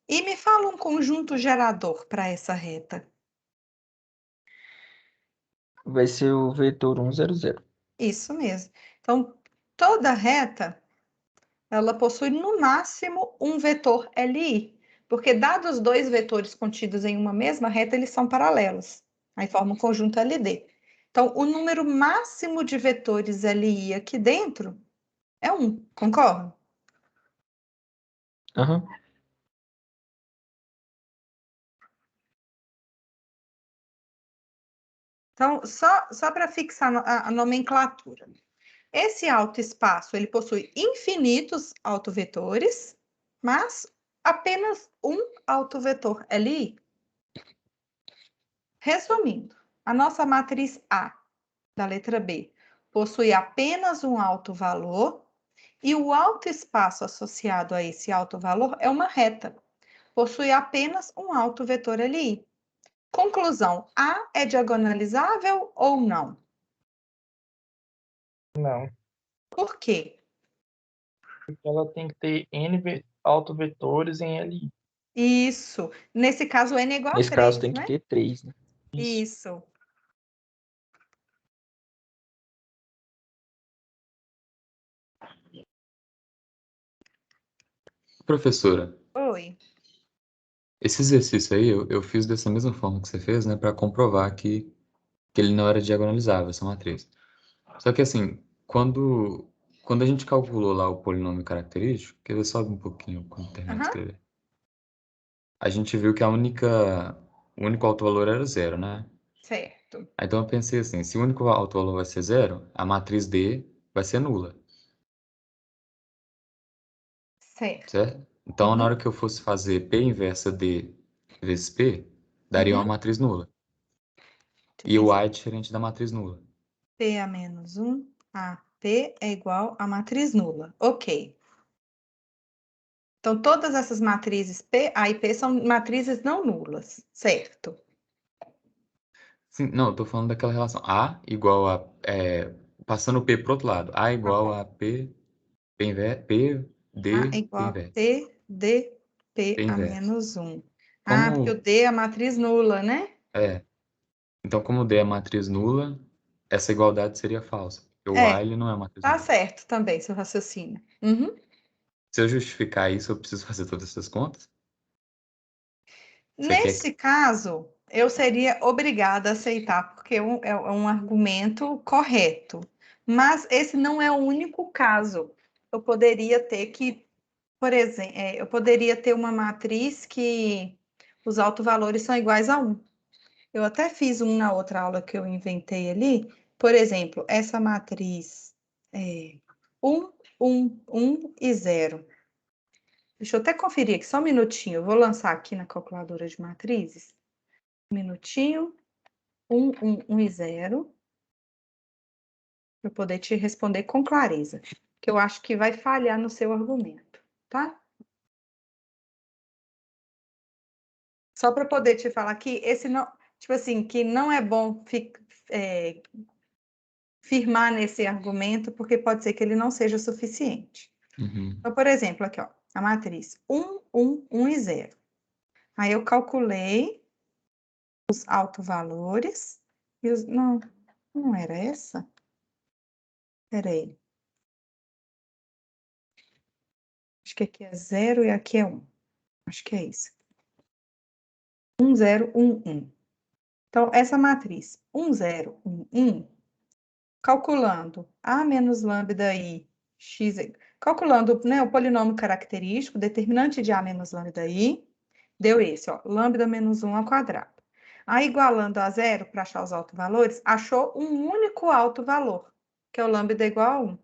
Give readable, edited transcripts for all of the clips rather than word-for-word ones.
E me fala um conjunto gerador para essa reta. Vai ser o vetor 1, 0, 0. Isso mesmo. Então, toda reta, ela possui no máximo um vetor LI, porque dados dois vetores contidos em uma mesma reta, eles são paralelos. Aí forma um conjunto LD. Então, o número máximo de vetores LI aqui dentro é 1, concorda? Aham. Então, só para fixar a nomenclatura. Esse autoespaço, ele possui infinitos autovetores, mas apenas um autovetor LI. Resumindo, a nossa matriz A, da letra B, possui apenas um autovalor e o autoespaço associado a esse autovalor é uma reta. Possui apenas um autovetor LI. Conclusão, A é diagonalizável ou não? Não. Por quê? Porque ela tem que ter N autovetores em LI. Isso. Nesse caso, N é igual a Nesse caso 3, tem que né? ter 3, né? Isso. Isso. Professora, Oi. esse exercício aí eu fiz dessa mesma forma que você fez, né, para comprovar que ele não era diagonalizável, essa matriz. Só que assim, quando a gente calculou lá o polinômio característico, quer ver, sobe um pouquinho quando terminar de Aham, escrever. A gente viu que o único autovalor era zero, né? certo. Aí, então eu pensei assim, se o único autovalor vai ser zero, a matriz D vai ser nula, Certo. certo? Então, na Uhum, hora que eu fosse fazer P inversa D vezes P, daria uma uhum. matriz nula. Deixa eu E o pensar. A é diferente da matriz nula. P a menos 1, A. P é igual a matriz nula. Ok. Então, todas essas matrizes P, A e P são matrizes não nulas, certo? Sim, não, eu tô falando daquela relação. A igual a... passando o P pro outro lado. A Tá igual bom. a P, A é D, P igual a inverso. P, D, P P a inverso. menos 1. Ah, porque o Como... D é a matriz nula, né? É, então como D é matriz nula, essa igualdade seria falsa. Porque o A, É, ele não é matriz tá nula. certo também, seu raciocínio. Uhum. Se eu justificar isso, eu preciso fazer todas essas contas? Você quer que... Nesse caso, eu seria obrigada a aceitar, porque é um argumento correto. Mas esse não é o único caso. Eu poderia ter que, por exemplo, eu poderia ter uma matriz que os autovalores são iguais a 1. Eu até fiz um na outra aula que eu inventei ali. Por exemplo, essa matriz 1, 1, 1 e 0. Deixa eu até conferir aqui, só um minutinho. Eu vou lançar aqui na calculadora de matrizes. Um minutinho. 1, 1, 1 e 0. Para eu poder te responder com clareza. Que eu acho que vai falhar no seu argumento, tá? Só para poder te falar que esse não, tipo assim, que não é bom firmar nesse argumento, porque pode ser que ele não seja suficiente. Uhum. Então, por exemplo, aqui, ó, a matriz 1, 1, 1 e 0. Aí eu calculei os autovalores e os... Não, não era essa? Peraí. Acho que aqui é 0 e aqui é 1. Acho que é isso. 1, 0, 1, 1. Então, essa matriz 1, 0, 1, 1, calculando A menos lambda I, x, calculando, né, o polinômio característico, determinante de A menos lambda I, deu esse, ó, lambda menos 1 ao quadrado. Aí, igualando a zero para achar os autovalores, achou um único autovalor, que é o lambda igual a 1.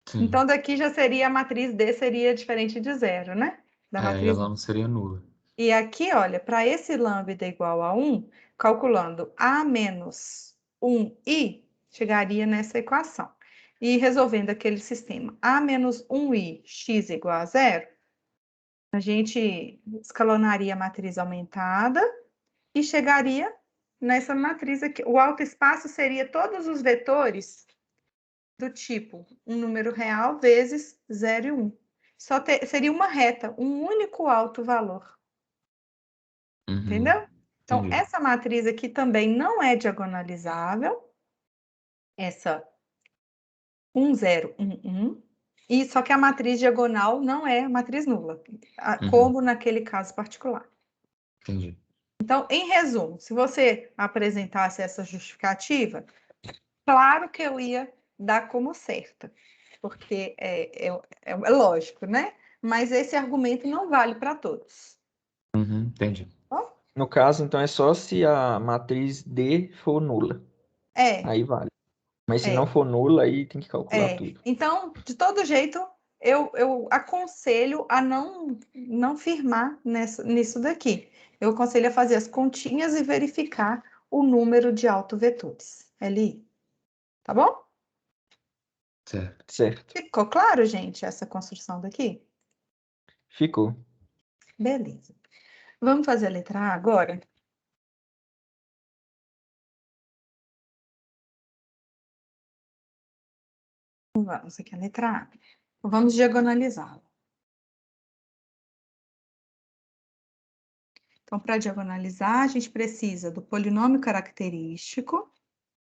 Sim. Então, daqui já seria a matriz D, seria diferente de zero, né? Da É, e matriz. ela não seria nula. E aqui, olha, para esse lambda igual a 1, calculando A menos 1i, chegaria nessa equação. E resolvendo aquele sistema A menos 1i, x igual a zero, a gente escalonaria a matriz aumentada e chegaria nessa matriz aqui. O autoespaço seria todos os vetores do tipo um número real vezes 0 e 1. Seria uma reta, um único alto valor. Uhum. Entendeu? Então, Entendi. essa matriz aqui também não é diagonalizável. Essa 1, 0, 1, 1. E só que a matriz diagonal não é matriz nula, como naquele caso particular. Entendi. Então, em resumo, se você apresentasse essa justificativa, claro que eu ia dar como certa, porque é lógico, né? Mas esse argumento não vale para todos. Entendi. Bom, No caso, então, é só se a matriz D for nula. é, Aí vale. Mas se é. não for nula, aí tem que calcular tudo. Então, de todo jeito, eu aconselho a não firmar nisso daqui. Eu aconselho a fazer as continhas e verificar o número de autovetores. LI. Tá bom? Certo. Certo. Ficou claro, gente, essa construção daqui? Ficou. Beleza. Vamos fazer a letra A agora? Vamos aqui a letra A. Vamos diagonalizá-la. Então, para diagonalizar, a gente precisa do polinômio característico.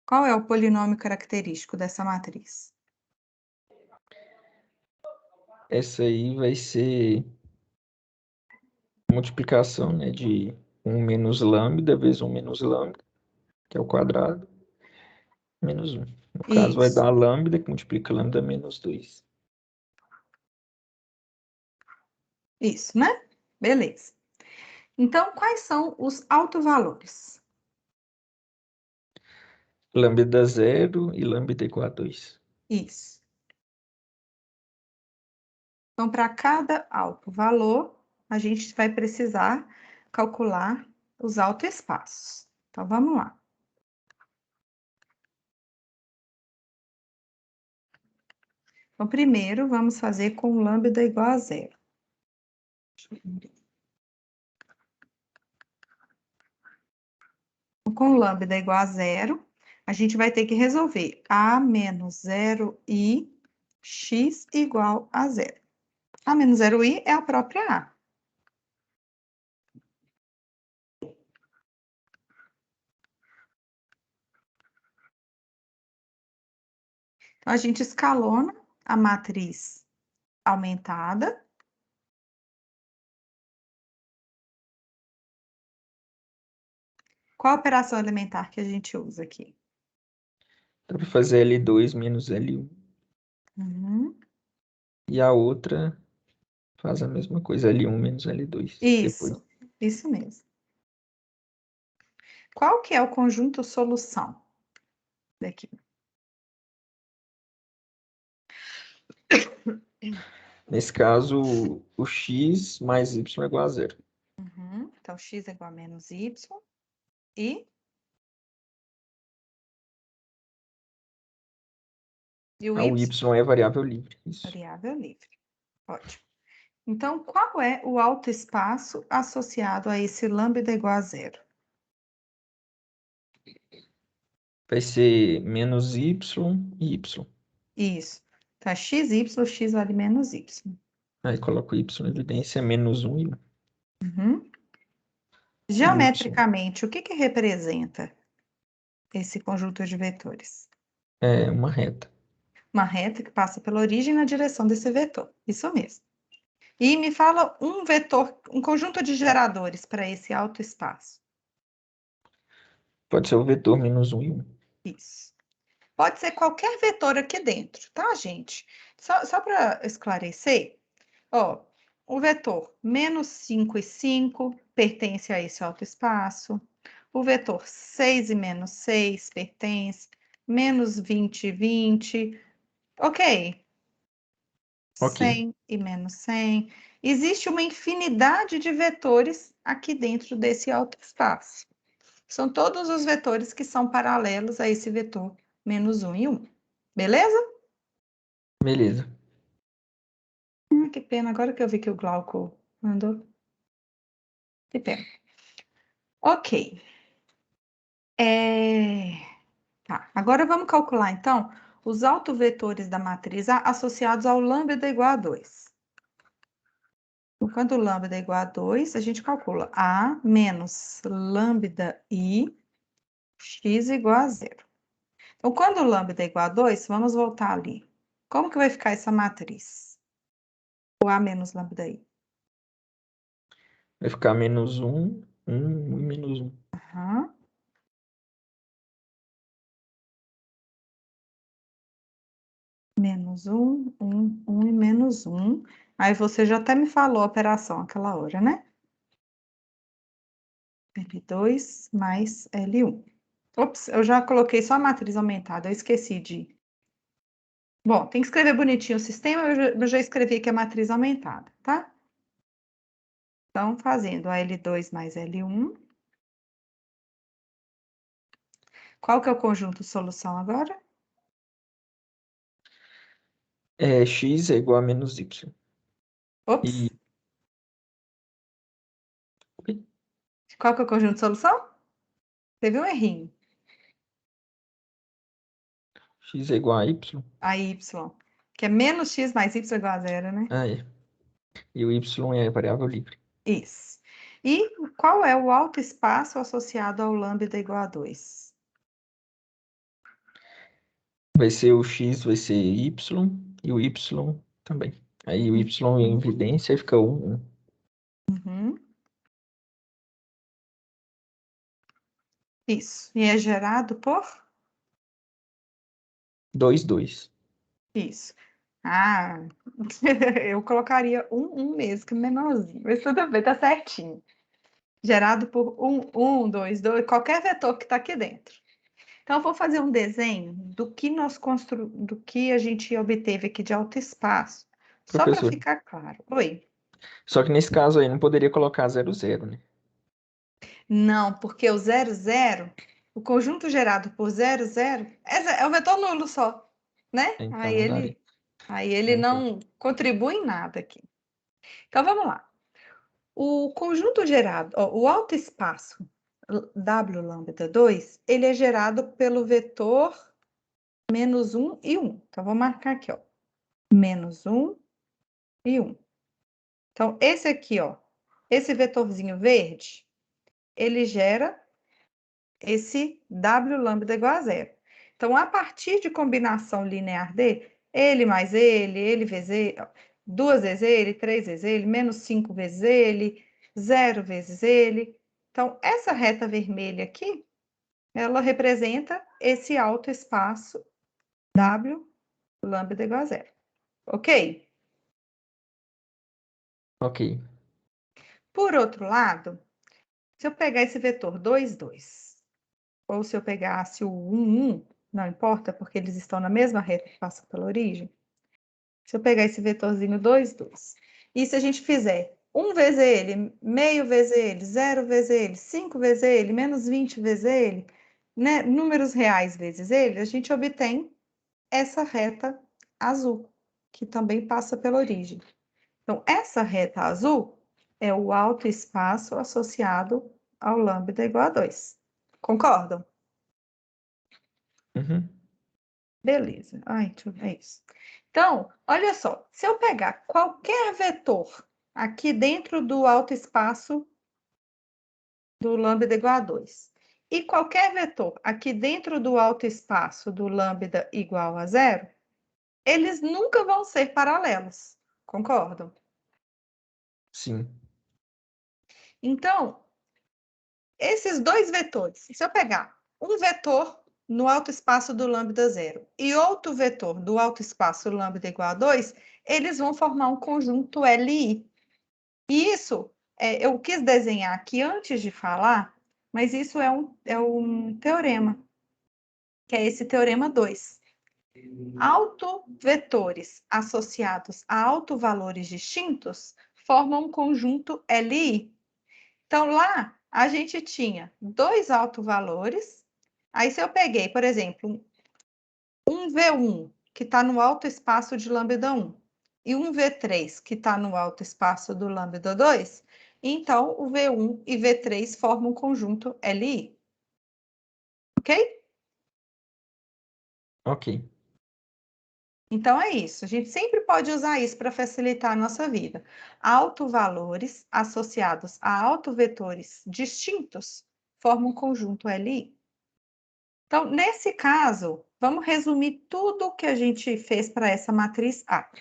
Qual é o polinômio característico dessa matriz? Essa aí vai ser multiplicação, né, de 1 menos lambda vezes 1 menos lambda, que é o quadrado, menos 1. No caso, vai Isso, dar lambda, que multiplica lambda menos 2. isso, né? Beleza. Então, quais são os autovalores? Lambda 0 e lambda igual a 2. Isso. Então, para cada autovalor, a gente vai precisar calcular os autoespaços. Então, vamos lá. Então, primeiro, vamos fazer com lambda igual a 0. Com lambda igual a 0, a gente vai ter que resolver a menos 0i x igual a 0. A menos 0i é a própria a. Então, a gente escalona a matriz aumentada. Qual a operação elementar que a gente usa aqui? Dá para fazer L2 menos L1. Uhum. E a outra faz a mesma coisa, L1 menos L2. Depois. Isso mesmo. Qual que é o conjunto solução daqui? Nesse caso, o x mais y é igual a 0. Uhum. Então, x é igual a menos y e... E o O y? y é variável livre. Isso. Variável livre. Ótimo. Então, qual é o autoespaço associado a esse lambda igual a 0? Vai ser menos y e y. Isso. Tá, x vale menos y. Aí coloco y em evidência, menos 1 e 1. Uhum. Y Geometricamente, o que que representa esse conjunto de vetores? é uma reta. Uma reta que passa pela origem na direção desse vetor. Isso mesmo. E me fala um vetor, um conjunto de geradores para esse autoespaço. Pode ser o vetor menos 1 e 1. Isso. Pode ser qualquer vetor aqui dentro, tá, gente? Só para esclarecer, ó, o vetor menos 5 e 5 pertence a esse autoespaço. O vetor 6 e menos 6 pertence. Menos 20 e 20. Ok. Ok. 100 e menos 100. Existe uma infinidade de vetores aqui dentro desse autoespaço. São todos os vetores que são paralelos a esse vetor menos 1 e 1. Beleza? Beleza. Que pena, agora que eu vi que o Glauco mandou. Que pena. Ok. Tá. Agora vamos calcular, então, os autovetores da matriz A associados ao lambda igual a 2. Então, quando lambda é igual a 2, a gente calcula A menos lambda I, x igual a 0. Então, quando lambda é igual a 2, vamos voltar ali. Como que vai ficar essa matriz? O A menos lambda I. Vai ficar menos 1, 1 e menos 1. Aham. Menos 1, 1, 1 e menos 1. Aí você já até me falou a operação aquela hora, né? L2 mais L1. Ops, eu já coloquei só a matriz aumentada, eu esqueci de... Bom, tem que escrever bonitinho o sistema, eu já escrevi aqui a matriz aumentada, tá? Então, fazendo a L2 mais L1. Qual que é o conjunto solução agora? X é igual a menos Y. Ops, E qual que é o conjunto de solução? Teve um errinho. X é igual a Y. A y, que é menos x mais y igual a 0, né? Ah, é. E o Y é variável livre. Isso. E qual é o autoespaço associado ao lambda igual a 2? Vai ser o X, vai ser Y, e o Y também. Aí o Y em evidência fica 1, 1. Uhum. Isso. E é gerado por? 2, 2. Isso. Ah, eu colocaria 1 mesmo, que é menorzinho. Mas tudo bem, tá certinho. Gerado por 1, 2, 2, qualquer vetor que está aqui dentro. Então, eu vou fazer um desenho do que do que a gente obteve aqui de autoespaço, só para Professor. ficar claro. Oi. Só que nesse caso aí não poderia colocar 0, 0, né? Não, porque o 0, 0, o conjunto gerado por 0, 0, é o vetor nulo só, né? Então Aí não daria. ele Não pode. não contribui em nada aqui. Então, vamos lá. O conjunto gerado, ó, o autoespaço W lambda 2, ele é gerado pelo vetor menos 1 e 1. Então, vou marcar aqui, ó. Menos 1 e 1. Então, esse aqui, ó, esse vetorzinho verde, ele gera esse W lambda igual a 0. Então, a partir de combinação linear dele, ele mais ele vezes ele, 2 vezes ele, 3 vezes ele, menos 5 vezes ele, 0 vezes ele. Então, essa reta vermelha aqui, ela representa esse autoespaço W lambda igual a 0. Ok? Ok. Por outro lado, se eu pegar esse vetor 2, 2, ou se eu pegasse o 1, 1, não importa, porque eles estão na mesma reta que passa pela origem. Se eu pegar esse vetorzinho 2, 2, e se a gente fizer 1 vezes ele, meio vezes ele, 0 vezes ele, 5 vezes ele, menos 20 vezes ele, né, números reais vezes ele, a gente obtém essa reta azul, que também passa pela origem. Então, essa reta azul é o autoespaço associado ao lambda igual a 2. Concordam? Uhum. Beleza. Ai, deixa eu ver isso. Então, olha só, se eu pegar qualquer vetor aqui dentro do autoespaço do lambda igual a 2 e qualquer vetor aqui dentro do autoespaço do lambda igual a 0, eles nunca vão ser paralelos. Concordam? Sim. Então, esses dois vetores, se eu pegar um vetor no autoespaço do lambda 0 e outro vetor do autoespaço lambda igual a 2, eles vão formar um conjunto LI. E isso, eu quis desenhar aqui antes de falar, mas isso é um teorema, que é esse teorema 2. Autovetores associados a autovalores distintos formam um conjunto LI. Então, lá, a gente tinha dois autovalores. Aí, se eu peguei, por exemplo, um V1, que está no autoespaço de lambda 1, e um V3, que está no autoespaço do lambda 2, então, o V1 e V3 formam um conjunto LI. Ok? Ok. Então, é isso. A gente sempre pode usar isso para facilitar a nossa vida. Autovalores associados a autovetores distintos formam um conjunto LI. Então, nesse caso, vamos resumir tudo o que a gente fez para essa matriz A. Vou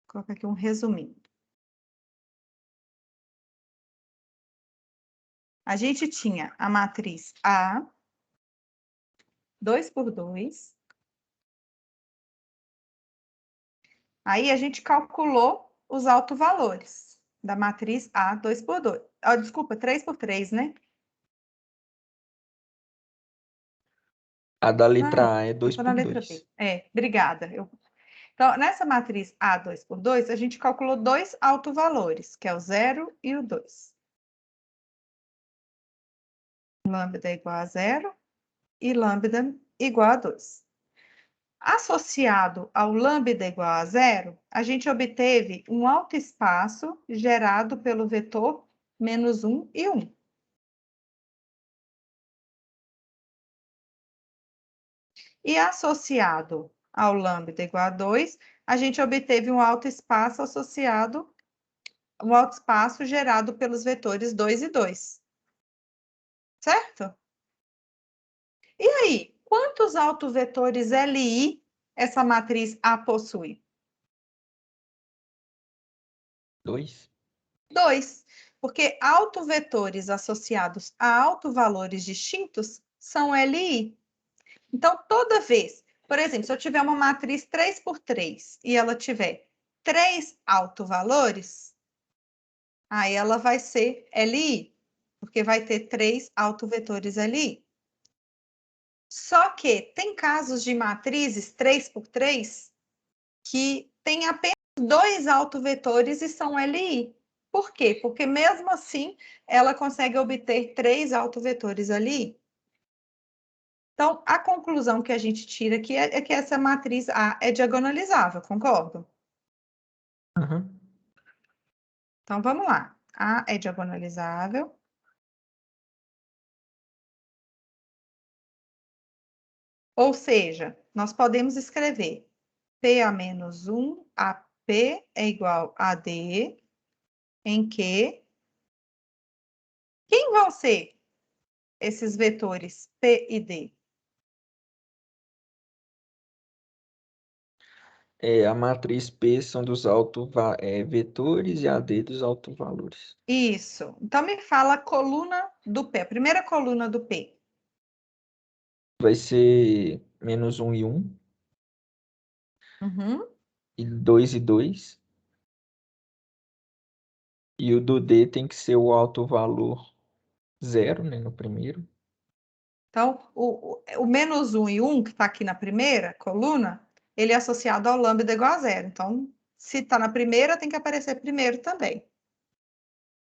colocar aqui um resuminho. A gente tinha a matriz A, 2 por 2. Aí a gente calculou os autovalores da matriz A, 2 por 2. Ah, desculpa, 3 por 3, né? A da letra Não, A é 2 estou na por letra 2. B. É, obrigada. Então, nessa matriz A, 2 por 2, a gente calculou dois autovalores, que é o 0 e o 2. Lambda igual a 0 e lambda igual a 2. Associado ao lambda igual a 0, a gente obteve um autoespaço gerado pelo vetor menos 1 e 1. E associado ao lambda igual a 2, a gente obteve um autoespaço associado, um autoespaço gerado pelos vetores 2 e 2. Certo? E aí, quantos autovetores LI essa matriz A possui? 2. 2, porque autovetores associados a autovalores distintos são LI. Então, toda vez, por exemplo, se eu tiver uma matriz 3 por 3 e ela tiver 3 autovalores, aí ela vai ser LI, porque vai ter 3 autovetores LI. Só que tem casos de matrizes 3 por 3 que tem apenas 2 autovetores e são LI. Por quê? Porque mesmo assim, ela consegue obter 3 autovetores ali. Então, a conclusão que a gente tira aqui é que essa matriz A é diagonalizável, concordo? Uhum. Então, vamos lá. A é diagonalizável. Ou seja, nós podemos escrever PA menos 1, AP é igual a D, em que... Quem vão ser esses vetores P e D? A matriz P são dos vetores e a D dos autovalores. Isso. Então, me fala a coluna do P, a primeira coluna do P. Vai ser menos 1 e 1, Uhum. e 2 e 2. E o do D tem que ser o autovalor 0, né, no primeiro. Então, o menos 1 e 1, que está aqui na primeira coluna, ele é associado ao lambda igual a 0. Então, se está na primeira, tem que aparecer primeiro também.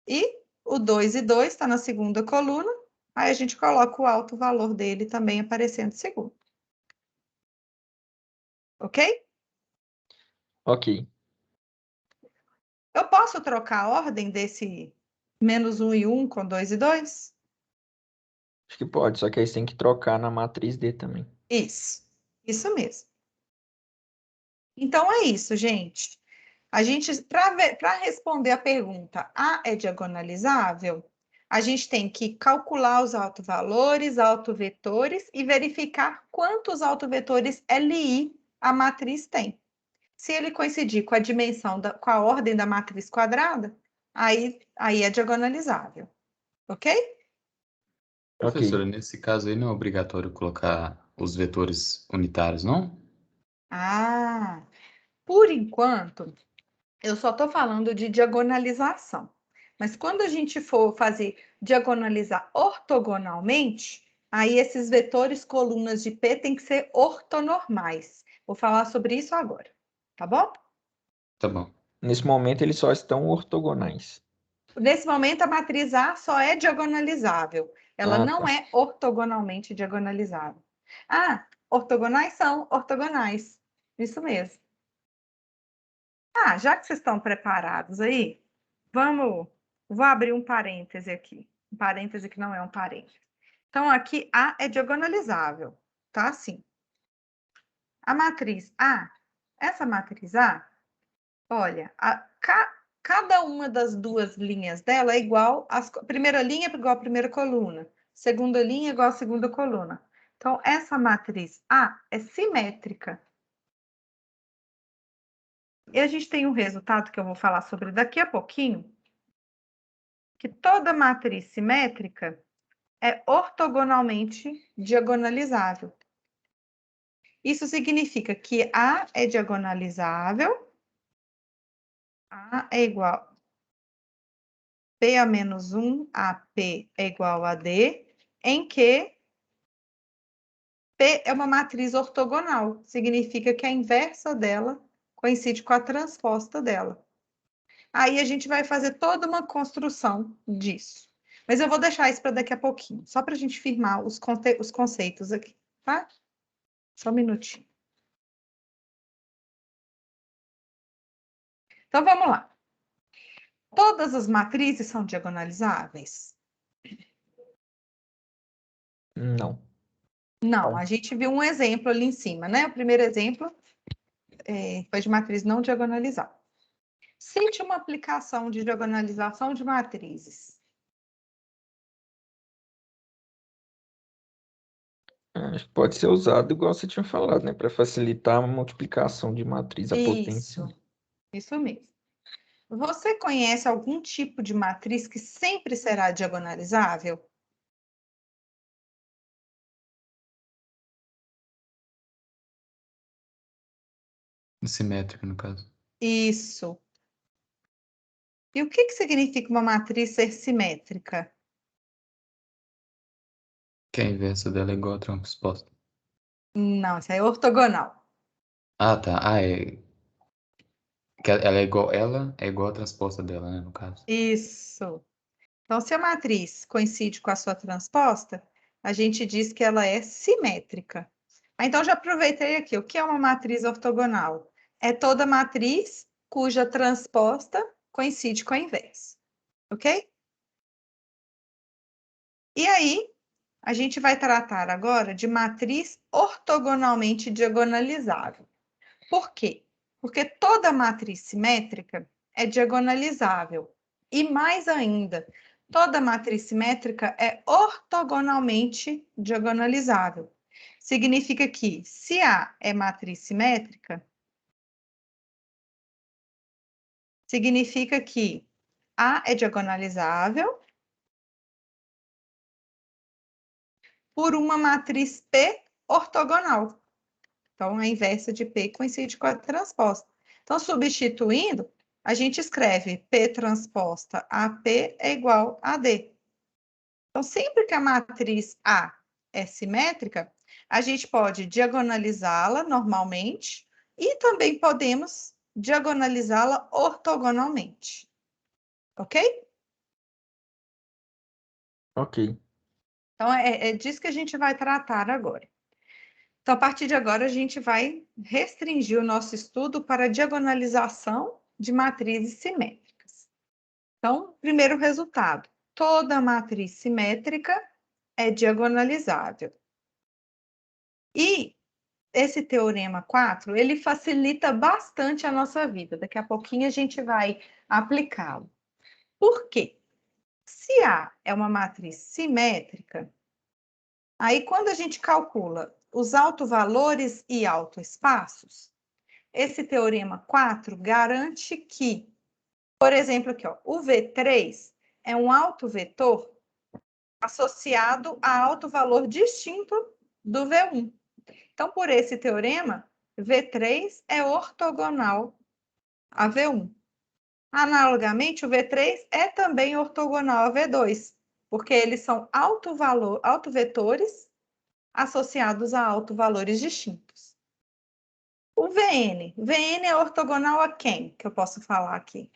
E o 2 e 2 está na segunda coluna, aí a gente coloca o alto valor dele também aparecendo segundo. Ok? Ok. Eu posso trocar a ordem desse menos 1 e 1 com 2 e 2? Acho que pode, só que aí você tem que trocar na matriz D também. Isso mesmo. Então, é isso, gente. A gente, para responder a pergunta, A é diagonalizável? A gente tem que calcular os autovalores, autovetores e verificar quantos autovetores LI a matriz tem. Se ele coincidir com a dimensão, com a ordem da matriz quadrada, aí é diagonalizável. Ok? Professora, nesse caso aí não é obrigatório colocar os vetores unitários, não? Ah, por enquanto, eu só estou falando de diagonalização. Mas quando a gente for fazer diagonalizar ortogonalmente, aí esses vetores colunas de P têm que ser ortonormais. Vou falar sobre isso agora, tá bom? Tá bom. Nesse momento, eles só estão ortogonais. Nesse momento, a matriz A só é diagonalizável. Ela Ah, não tá. é ortogonalmente diagonalizável. Ah, ortogonais são ortogonais. Isso mesmo. Ah, já que vocês estão preparados aí, vou abrir um parêntese aqui. Um parêntese que não é um parêntese. Então, aqui A é diagonalizável, tá? Assim. A matriz A, essa matriz A, olha, cada uma das duas linhas dela é igual, a primeira linha é igual à primeira coluna, segunda linha é igual à segunda coluna. Então, essa matriz A é simétrica. E a gente tem um resultado que eu vou falar sobre daqui a pouquinho, que toda matriz simétrica é ortogonalmente diagonalizável. Isso significa que A é diagonalizável, A é igual P a menos 1, AP é igual a D, em que P é uma matriz ortogonal, significa que a inversa dela coincide com a transposta dela. Aí a gente vai fazer toda uma construção disso. Mas eu vou deixar isso para daqui a pouquinho, só para a gente firmar os conceitos aqui, tá? Só um minutinho. Então, vamos lá. Todas as matrizes são diagonalizáveis? Não. Não, a gente viu um exemplo ali em cima, né? O primeiro exemplo foi de matriz não diagonalizável. Cite uma aplicação de diagonalização de matrizes. Acho que pode ser usado igual você tinha falado, né? Para facilitar a multiplicação de matriz, a potência. Isso mesmo. Você conhece algum tipo de matriz que sempre será diagonalizável? Simétrica, no caso. Isso. E o que significa uma matriz ser simétrica? Que a inversa dela é igual a transposta. Não, isso é ortogonal. Ah, tá. Ah, é. Que ela é igual a transposta dela, né, no caso. Isso. Então, se a matriz coincide com a sua transposta, a gente diz que ela é simétrica. Então, já aproveitei aqui. O que é uma matriz ortogonal? É toda matriz cuja transposta coincide com a inversa. Ok? E aí, a gente vai tratar agora de matriz ortogonalmente diagonalizável. Por quê? Porque toda matriz simétrica é diagonalizável. E mais ainda, toda matriz simétrica é ortogonalmente diagonalizável. Significa que, se A é matriz simétrica, significa que A é diagonalizável por uma matriz P ortogonal. Então, a inversa de P coincide com a transposta. Então, substituindo, a gente escreve P transposta AP é igual a D. Então, sempre que a matriz A é simétrica, a gente pode diagonalizá-la normalmente e também podemos diagonalizá-la ortogonalmente. Ok? Ok. Então, é disso que a gente vai tratar agora. Então, a partir de agora, a gente vai restringir o nosso estudo para a diagonalização de matrizes simétricas. Então, primeiro resultado: toda matriz simétrica é diagonalizável. E esse teorema 4, ele facilita bastante a nossa vida. Daqui a pouquinho a gente vai aplicá-lo. Por quê? Se A é uma matriz simétrica, aí quando a gente calcula os autovalores e autoespaços, esse teorema 4 garante que, por exemplo, aqui, ó, o V3 é um autovetor associado a autovalor distinto do V1. Então, por esse teorema, V3 é ortogonal a V1. Analogamente, o V3 é também ortogonal a V2, porque eles são autovetores associados a autovalores distintos. O VN é ortogonal a quem? Que eu posso falar aqui?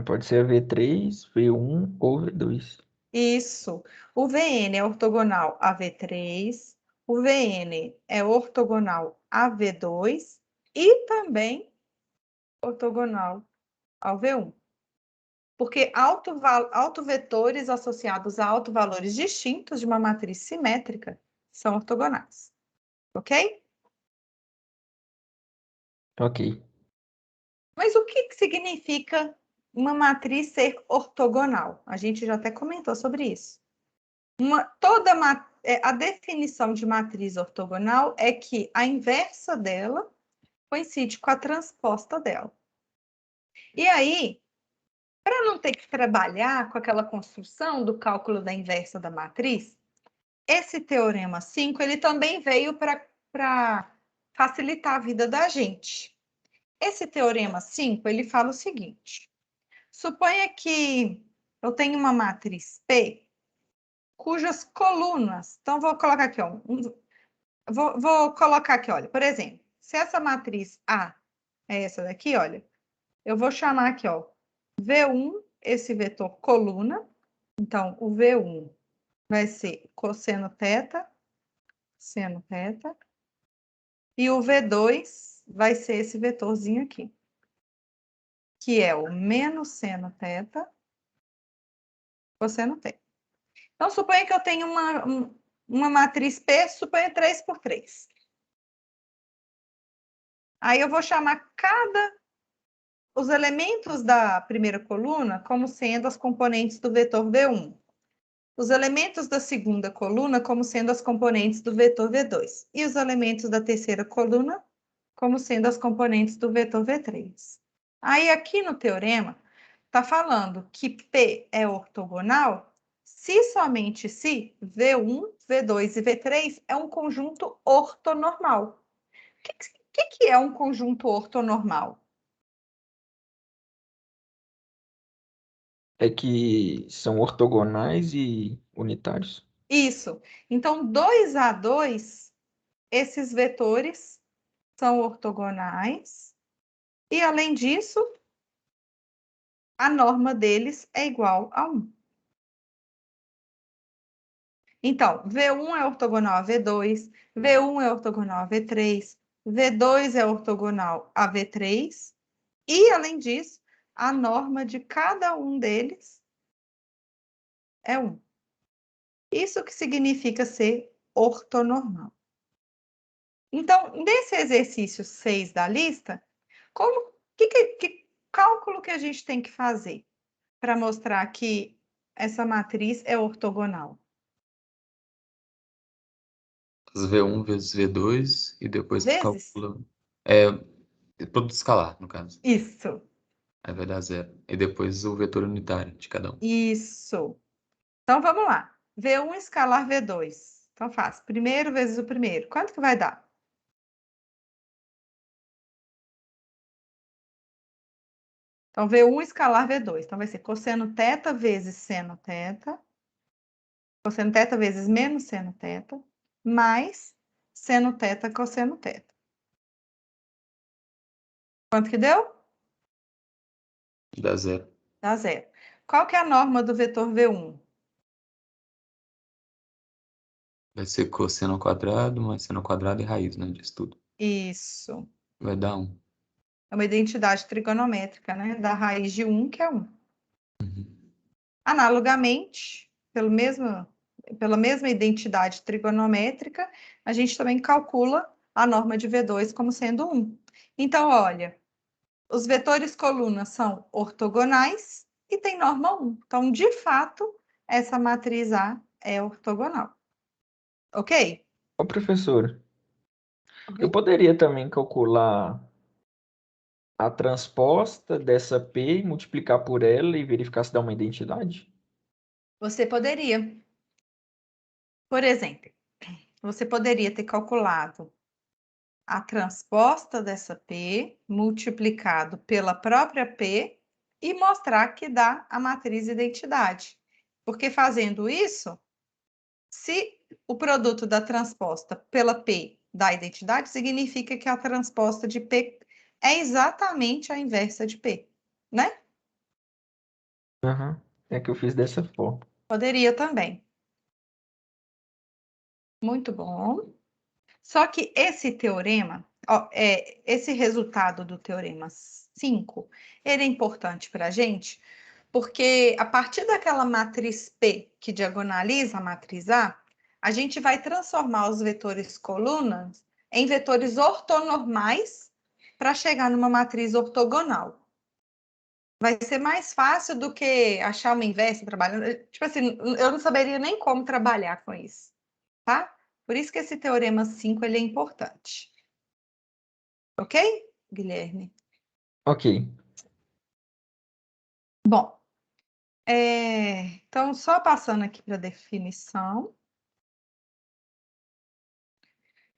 Pode ser a V3, V1 ou V2. Isso. O VN é ortogonal a V3, o VN é ortogonal a V2 e também ortogonal ao V1. Porque autovetores associados a autovalores distintos de uma matriz simétrica são ortogonais. Ok? Ok. Mas o que significa uma matriz ser ortogonal? A gente já até comentou sobre isso. A definição de matriz ortogonal é que a inversa dela coincide com a transposta dela. E aí, para não ter que trabalhar com aquela construção do cálculo da inversa da matriz, esse teorema 5 ele também veio para facilitar a vida da gente. Esse teorema 5 ele fala o seguinte: suponha que eu tenho uma matriz P cujas colunas, então vou colocar aqui, ó, vou colocar aqui, olha, por exemplo, se essa matriz A é essa daqui, olha, eu vou chamar aqui, ó, V1, esse vetor coluna, então o V1 vai ser cosseno θ, seno θ, e o V2 vai ser esse vetorzinho aqui, que é o menos seno θ, cosseno θ. Então, suponha que eu tenho uma matriz P, suponha 3 por 3. Aí eu vou chamar os elementos da primeira coluna como sendo as componentes do vetor V1. Os elementos da segunda coluna como sendo as componentes do vetor V2. E os elementos da terceira coluna como sendo as componentes do vetor V3. Aí aqui no teorema está falando que P é ortogonal se somente se V1, V2 e V3 é um conjunto ortonormal. O que é um conjunto ortonormal? É que são ortogonais e unitários. Isso. Então, 2 a 2, esses vetores são ortogonais. E, além disso, a norma deles é igual a 1. Então, V1 é ortogonal a V2, V1 é ortogonal a V3, V2 é ortogonal a V3, e, além disso, a norma de cada um deles é 1. Isso que significa ser ortonormal. Então, nesse exercício 6 da lista, que cálculo que a gente tem que fazer para mostrar que essa matriz é ortogonal? As V1 vezes V2 e depois tu Vezes? calcula. Produto escalar, no caso. Isso, Aí vai dar 0. E depois o vetor unitário de cada um. isso. Então, vamos lá. V1 escalar V2. Então, faz primeiro vezes o primeiro. Quanto que vai dar? Então, V1 escalar V2. Então, vai ser cosseno θ vezes seno θ. Cosseno θ vezes menos seno θ. Mais seno θ cosseno θ. Quanto que deu? Dá 0. Dá 0. Qual que é a norma do vetor V1? Vai ser cosseno ao quadrado, mais seno ao quadrado e raiz, né? Disso tudo. Isso. Vai dar 1. É uma identidade trigonométrica, né? Da raiz de 1, que é 1. Uhum. Analogamente, pela mesma identidade trigonométrica, a gente também calcula a norma de V2 como sendo 1. Então, olha, os vetores colunas são ortogonais e tem norma 1. Então, de fato, essa matriz A é ortogonal. Ok? Ô, professor, eu Ok. poderia também calcular a transposta dessa P, multiplicar por ela e verificar se dá uma identidade? Você poderia, por exemplo, você poderia ter calculado a transposta dessa P multiplicado pela própria P e mostrar que dá a matriz identidade. Porque fazendo isso, se o produto da transposta pela P dá identidade, significa que a transposta de P é exatamente a inversa de P, né? Aham. É que eu fiz dessa forma. Poderia também. Muito bom. Só que esse teorema, ó, esse resultado do teorema 5, ele é importante para a gente, porque a partir daquela matriz P que diagonaliza a matriz A, A gente vai transformar os vetores colunas em vetores ortonormais para chegar numa matriz ortogonal. Vai ser mais fácil do que achar uma inversa trabalhando. Tipo assim, eu não saberia nem como trabalhar com isso, tá? Por isso que esse teorema 5 ele é importante. Ok, Guilherme? Ok. Bom, então só passando aqui para a definição.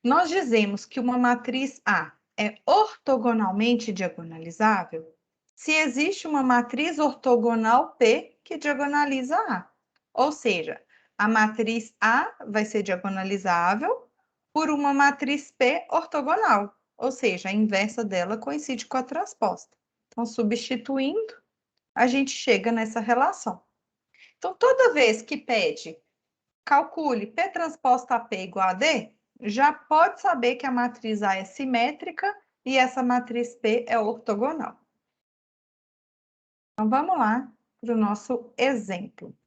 Nós dizemos que uma matriz A é ortogonalmente diagonalizável se existe uma matriz ortogonal P que diagonaliza A. Ou seja, a matriz A vai ser diagonalizável por uma matriz P ortogonal, ou seja, a inversa dela coincide com a transposta. Então, substituindo, a gente chega nessa relação. Então, toda vez que pede calcule P transposta a P igual a D, já pode saber que a matriz A é simétrica e essa matriz P é ortogonal. Então, vamos lá para o nosso exemplo.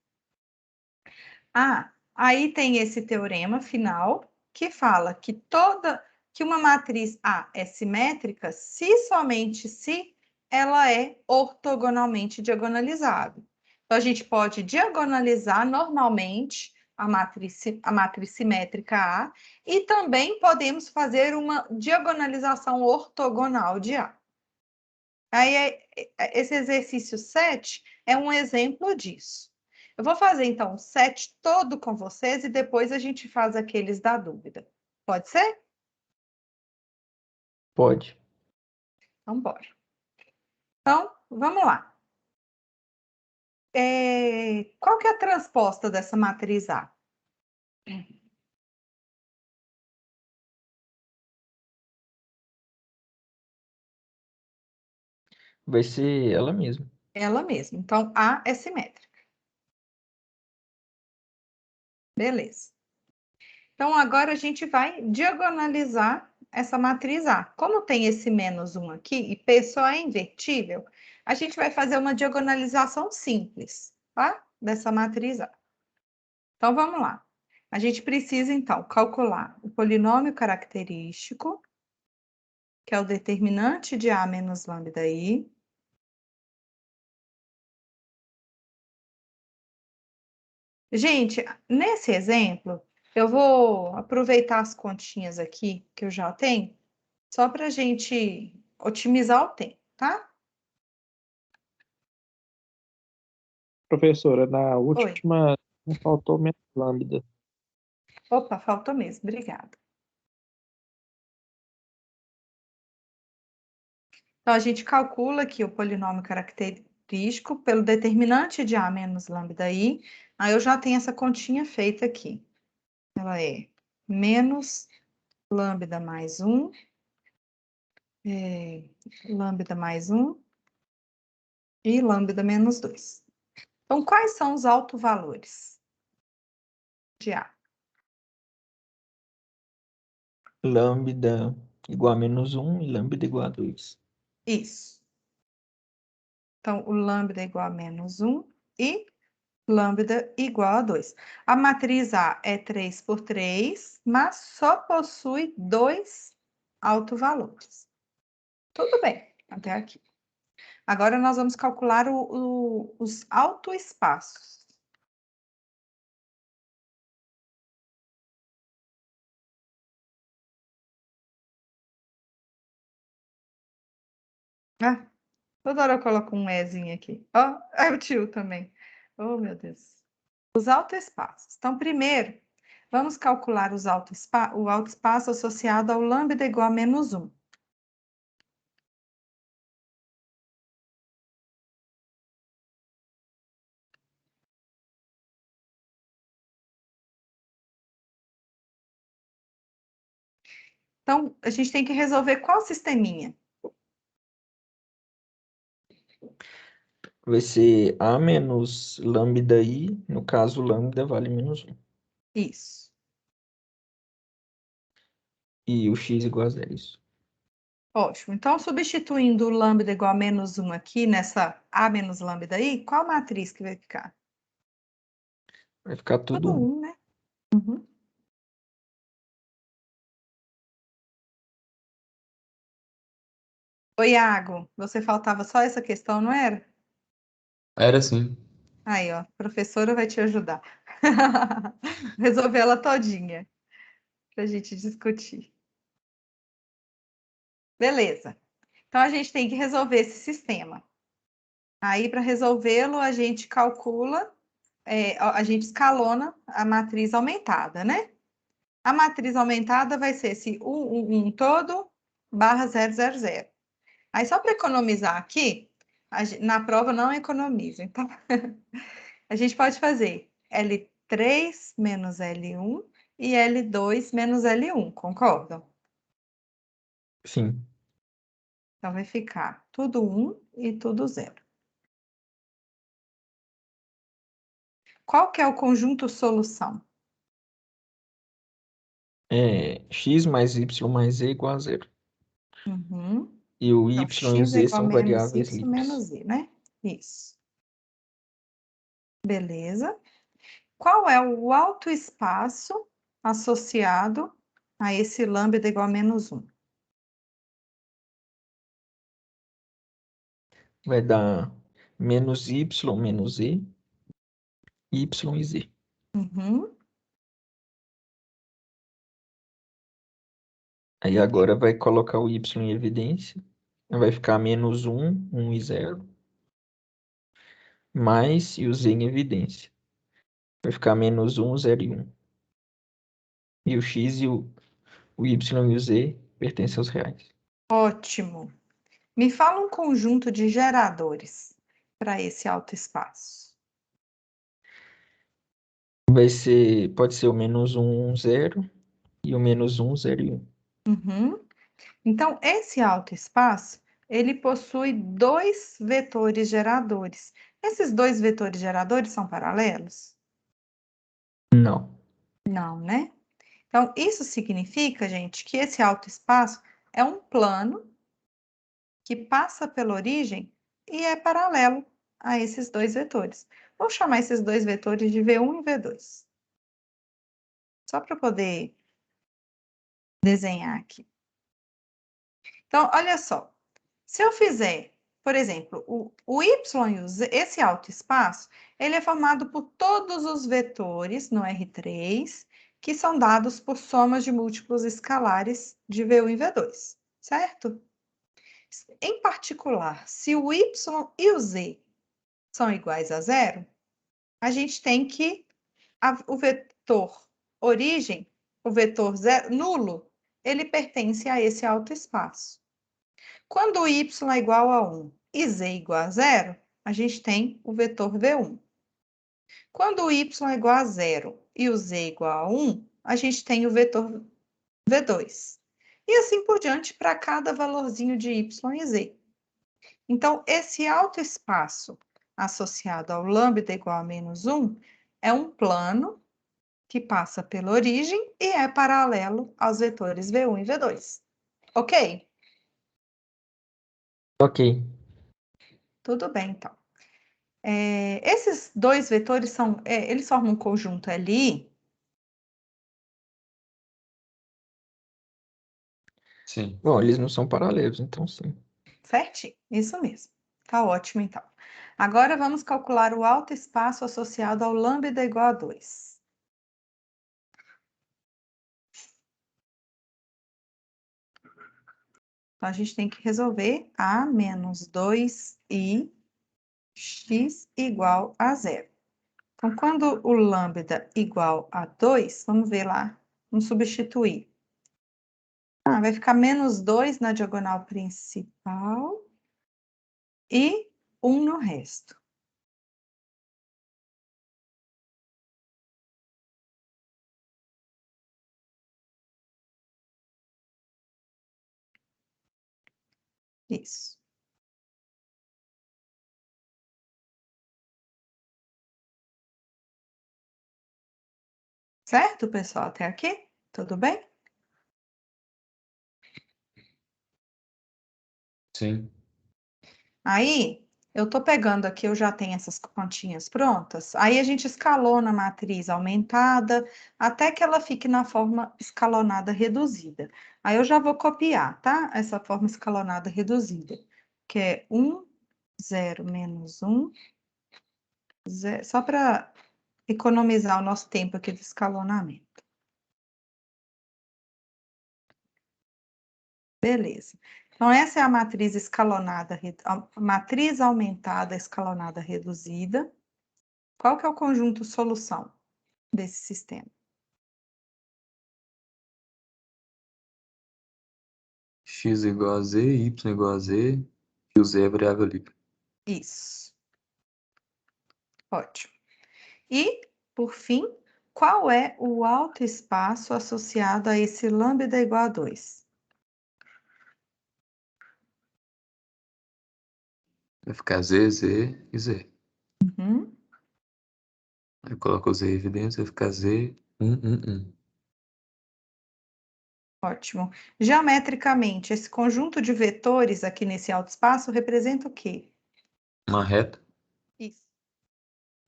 Aí tem esse teorema final que fala que uma matriz A é simétrica se somente se ela é ortogonalmente diagonalizável. Então, a gente pode diagonalizar normalmente a matriz simétrica A e também podemos fazer uma diagonalização ortogonal de A. Aí, esse exercício 7 é um exemplo disso. Eu vou fazer, então, o 7 todo com vocês e depois a gente faz aqueles da dúvida. Pode ser? Pode. Então, bora. Então, vamos lá. Qual que é a transposta dessa matriz A? Vai ser ela mesma. Ela mesma. Então, A é simétrica. Beleza. Então, agora a gente vai diagonalizar essa matriz A. Como tem esse menos 1 aqui e P só é invertível, a gente vai fazer uma diagonalização simples, tá? Dessa matriz A. Então, vamos lá. A gente precisa, então, calcular o polinômio característico, que é o determinante de A menos lambda I. Gente, nesse exemplo, eu vou aproveitar as continhas aqui que eu já tenho, só para a gente otimizar o tempo, tá? Professora, na Oi. última não faltou menos lambda. Opa, faltou mesmo, obrigada. Então, a gente calcula aqui o polinômio característico pelo determinante de A menos lambda I. Aí eu já tenho essa continha feita aqui. Ela é menos lambda mais 1, lambda mais 1 e lambda menos 2. Então, quais são os autovalores de A? Lambda igual a menos 1 e lambda igual a 2. Isso. Então, o lambda é igual a menos 1 e lambda igual a 2. A matriz A é 3 por 3, mas só possui 2 autovalores. Tudo bem, até aqui. Agora, nós vamos calcular os autoespaços. Toda hora eu coloco um Ezinho aqui. Ó, é o tio também. Oh, meu Deus. Os autoespaços. Então, primeiro, vamos calcular o autoespaço associado ao lambda igual a menos 1. Então, a gente tem que resolver qual sisteminha? Vai ser A menos lambda I, no caso, lambda vale menos 1. Isso. E o x igual a 0, isso. Ótimo. Então, substituindo o lambda igual a menos 1 aqui, nessa A menos lambda aí, qual matriz que vai ficar? Vai ficar tudo 1. 1, né? Uhum. Ô, Iago, você faltava só essa questão, não era? Era assim. Aí, ó, a professora vai te ajudar. Resolver ela todinha para a gente discutir. Beleza. Então, a gente tem que resolver esse sistema. Aí, para resolvê-lo, a gente calcula, a gente escalona a matriz aumentada, né? A matriz aumentada vai ser esse 1 todo barra 000. Aí, só para economizar aqui, na prova não economiza, então a gente pode fazer L3 menos L1 e L2 menos L1, concordam? Sim. Então, vai ficar tudo 1 e tudo 0. Qual que é o conjunto solução? X mais Y mais Z igual a zero. Uhum. E o Y Então, e o x é Z igual a são menos variáveis y livres. menos i, né? Isso. Beleza. Qual é o autoespaço associado a esse lambda igual a menos 1? Vai dar menos Y menos Z, Y e Z. Uhum. Aí agora vai colocar o Y em evidência. Vai ficar menos 1 e 0. Mais e o Z em evidência. Vai ficar menos 1, 0 e 1. E o X e o Y e o Z pertencem aos reais. Ótimo. Me fala um conjunto de geradores para esse autoespaço. Pode ser o menos 1, 0 e o menos 1, 0 e 1. Uhum. Então, esse autoespaço, ele possui dois vetores geradores. Esses dois vetores geradores são paralelos? Não. Não, né? Então, isso significa, gente, que esse autoespaço é um plano que passa pela origem e é paralelo a esses dois vetores. Vou chamar esses dois vetores de V1 e V2. Só para poder desenhar aqui. Então, olha só. Se eu fizer, por exemplo, o Y e o Z, esse autoespaço, ele é formado por todos os vetores no R3, que são dados por somas de múltiplos escalares de V1 e V2, certo? Em particular, se o Y e o Z são iguais a zero, a gente tem que o vetor origem, o vetor zero, nulo, ele pertence a esse autoespaço. Quando o y é igual a 1 e z igual a zero, a gente tem o vetor V1. Quando o y é igual a zero e o z igual a 1, a gente tem o vetor V2. E assim por diante para cada valorzinho de y e z. Então, esse autoespaço associado ao lambda igual a menos 1 é um plano que passa pela origem e é paralelo aos vetores V1 e V2. Ok? Ok. Tudo bem, então. Esses dois vetores eles formam um conjunto ali. Sim. Bom, eles não são paralelos, então sim. Certinho, isso mesmo. Tá ótimo, então. Agora vamos calcular o autoespaço associado ao lambda igual a 2. Então, a gente tem que resolver A menos 2i x igual a zero. Então, quando o lambda igual a 2, vamos ver lá, vamos substituir. Vai ficar menos 2 na diagonal principal e 1 no resto. Isso. Certo, pessoal? Até aqui? Tudo bem? Sim. Aí, eu estou pegando aqui, eu já tenho essas continhas prontas, aí a gente escalona a matriz aumentada até que ela fique na forma escalonada reduzida. Aí eu já vou copiar, tá? Essa forma escalonada reduzida, que é 1, 0, menos 1, 0, só para economizar o nosso tempo aqui de escalonamento. Beleza. Então, essa é a matriz escalonada, a matriz aumentada escalonada reduzida. Qual que é o conjunto solução desse sistema? X igual a Z, Y igual a Z, e o Z é variável livre. Isso. Ótimo. E, por fim, qual é o autoespaço associado a esse lambda igual a 2? Vai ficar Z, Z e Z. Uhum. Aí coloca o Z em evidência, vai ficar Z, 1, 1, 1. Ótimo. Geometricamente, esse conjunto de vetores aqui nesse autoespaço representa o quê? Uma reta. Isso.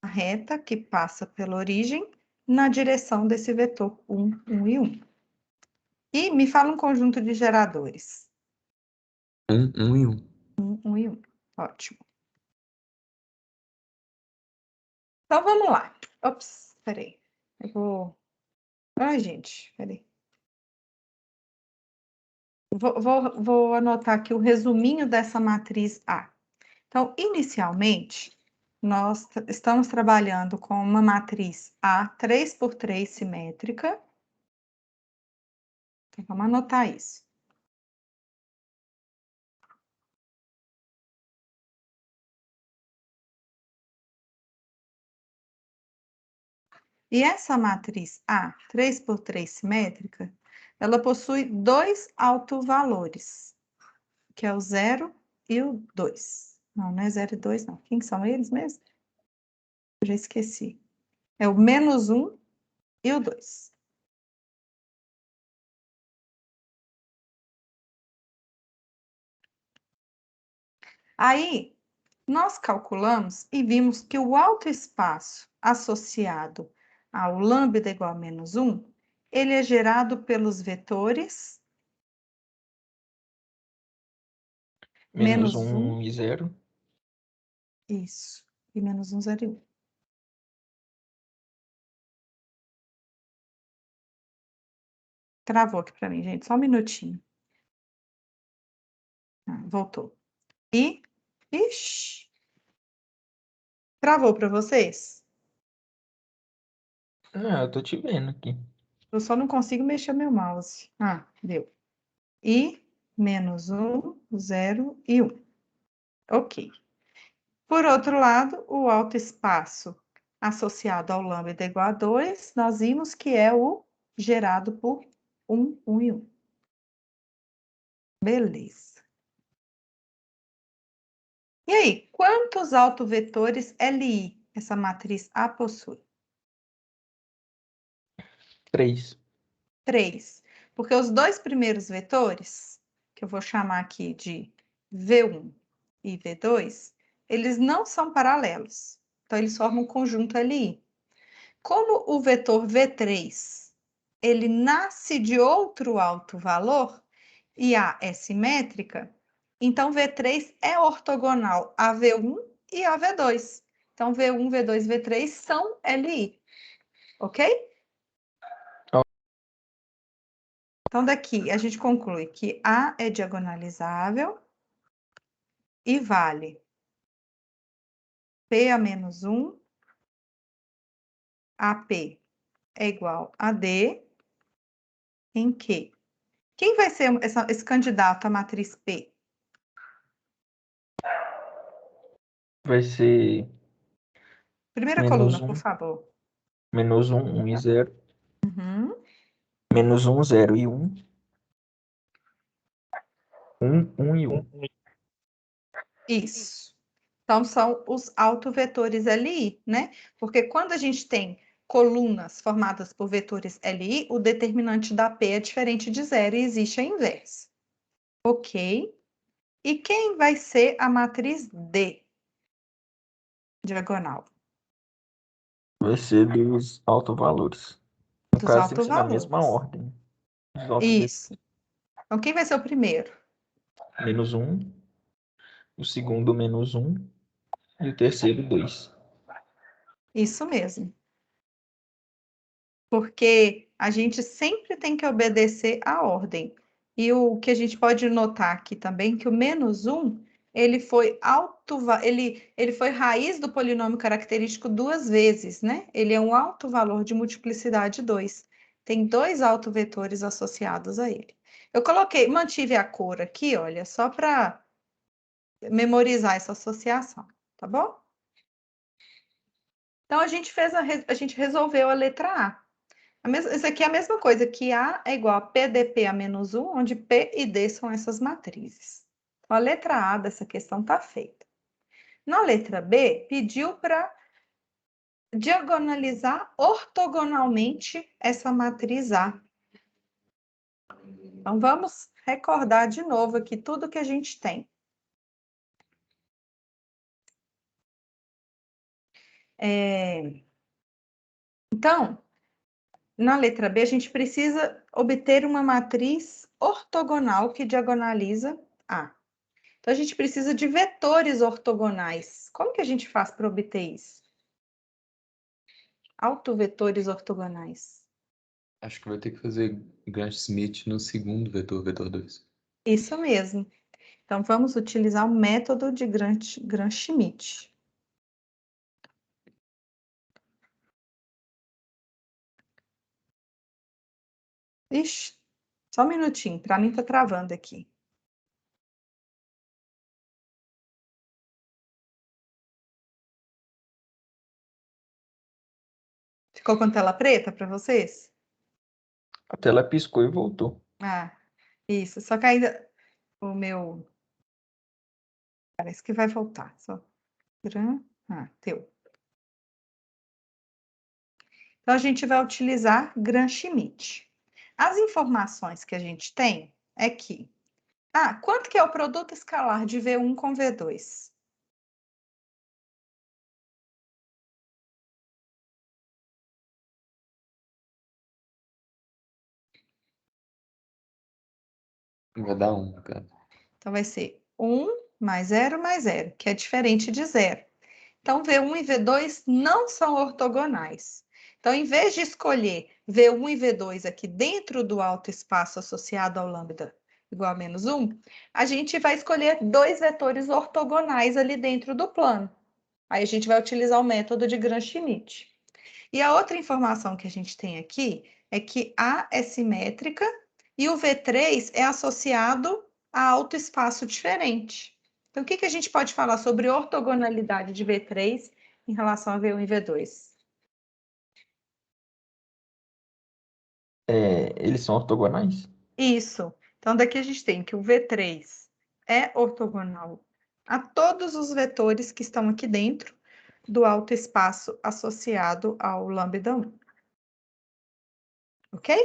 A reta que passa pela origem na direção desse vetor 1, 1 e 1. E me fala um conjunto de geradores. 1, 1 e 1. 1, 1 e 1. Ótimo. Então, vamos lá. Ops, peraí. Eu vou... Ai, gente, peraí. Vou anotar aqui o resuminho dessa matriz A. Então, inicialmente, nós estamos trabalhando com uma matriz A 3x3 simétrica. Então, vamos anotar isso. E essa matriz A 3x3 simétrica, ela possui dois autovalores, que é o 0 e o 2. Não é 0 e 2, não. Quem são eles mesmo? Eu já esqueci. É o menos 1 e o 2. Aí, nós calculamos e vimos que o autoespaço associado ao lambda igual a menos 1, ele é gerado pelos vetores Menos menos 1, 1 e 0. isso, e menos 1, 0 e 1. Travou aqui para mim, gente, só um minutinho. Voltou. E, ixi, travou para vocês? Não, eu tô te vendo aqui. Eu só não consigo mexer meu mouse. Deu. E, menos 1, 0 e 1. Ok. Por outro lado, o autoespaço associado ao lambda igual a 2, nós vimos que é o gerado por 1, 1 e 1. Beleza. E aí, quantos autovetores LI essa matriz A possui? 3. 3. Porque os dois primeiros vetores, que eu vou chamar aqui de V1 e V2, eles não são paralelos. Então, eles formam um conjunto LI. Como o vetor V3, ele nasce de outro alto valor, e A é simétrica, então V3 é ortogonal a V1 e a V2. Então, V1, V2, V3 são LI, ok? Então, daqui a gente conclui que A é diagonalizável e vale P a menos 1, AP é igual a D, em que? Quem vai ser esse candidato à matriz P? Vai ser Primeira menos coluna, por 1, favor. menos 1, 1 e 0. Uhum. Menos 1, 0 e 1. 1, 1 e 1. Isso. Então, são os autovetores LI, né? Porque quando a gente tem colunas formadas por vetores LI, o determinante da P é diferente de zero e existe a inversa. Ok? E quem vai ser a matriz D? diagonal? Vai ser dos autovalores. No Dos caso, tem que ser na mesma autovalores. ordem. Os autovetores. Isso. Então, quem vai ser o primeiro? Menos 1, o segundo menos 1 e o terceiro 2. Isso mesmo. Porque a gente sempre tem que obedecer à ordem. E o que a gente pode notar aqui também, que o menos 1, ele foi ele foi raiz do polinômio característico 2 vezes, né? Ele é um alto valor de multiplicidade 2. Tem 2 autovetores associados a ele. Eu mantive a cor aqui, olha, só para memorizar essa associação, tá bom? Então, a gente resolveu a letra A. Isso aqui é a mesma coisa, que A é igual a PDP a menos 1, onde P e D são essas matrizes. Então, a letra A dessa questão está feita. Na letra B, pediu para diagonalizar ortogonalmente essa matriz A. Então, vamos recordar de novo aqui tudo que a gente tem. Então, na letra B, a gente precisa obter uma matriz ortogonal que diagonaliza A. Então, a gente precisa de vetores ortogonais. Como que a gente faz para obter isso? Autovetores ortogonais. Acho que vai ter que fazer Gram-Schmidt no segundo vetor, vetor 2. Isso mesmo. Então, vamos utilizar o método de Gram-Schmidt. Ixi, só um minutinho, para mim tá travando aqui. Ficou com tela preta para vocês? A tela piscou e voltou. Ah, isso. Só que ainda o meu parece que vai voltar. Só deu. Então a gente vai utilizar Gram-Schmidt. As informações que a gente tem é que quanto que é o produto escalar de V1 com V2? Vai dar 1, cara. Então vai ser 1 mais 0, que é diferente de 0. Então, V1 e V2 não são ortogonais. Então, em vez de escolher V1 e V2 aqui dentro do alto espaço associado ao lambda igual a menos 1, a gente vai escolher 2 vetores ortogonais ali dentro do plano. Aí a gente vai utilizar o método de Gram-Schmidt. E a outra informação que a gente tem aqui é que A é simétrica e o V3 é associado a alto espaço diferente. Então, o que a gente pode falar sobre ortogonalidade de V3 em relação a V1 e V2? Eles são ortogonais? Isso. Então, daqui a gente tem que o V3 é ortogonal a todos os vetores que estão aqui dentro do alto espaço associado ao lambda 1. Ok?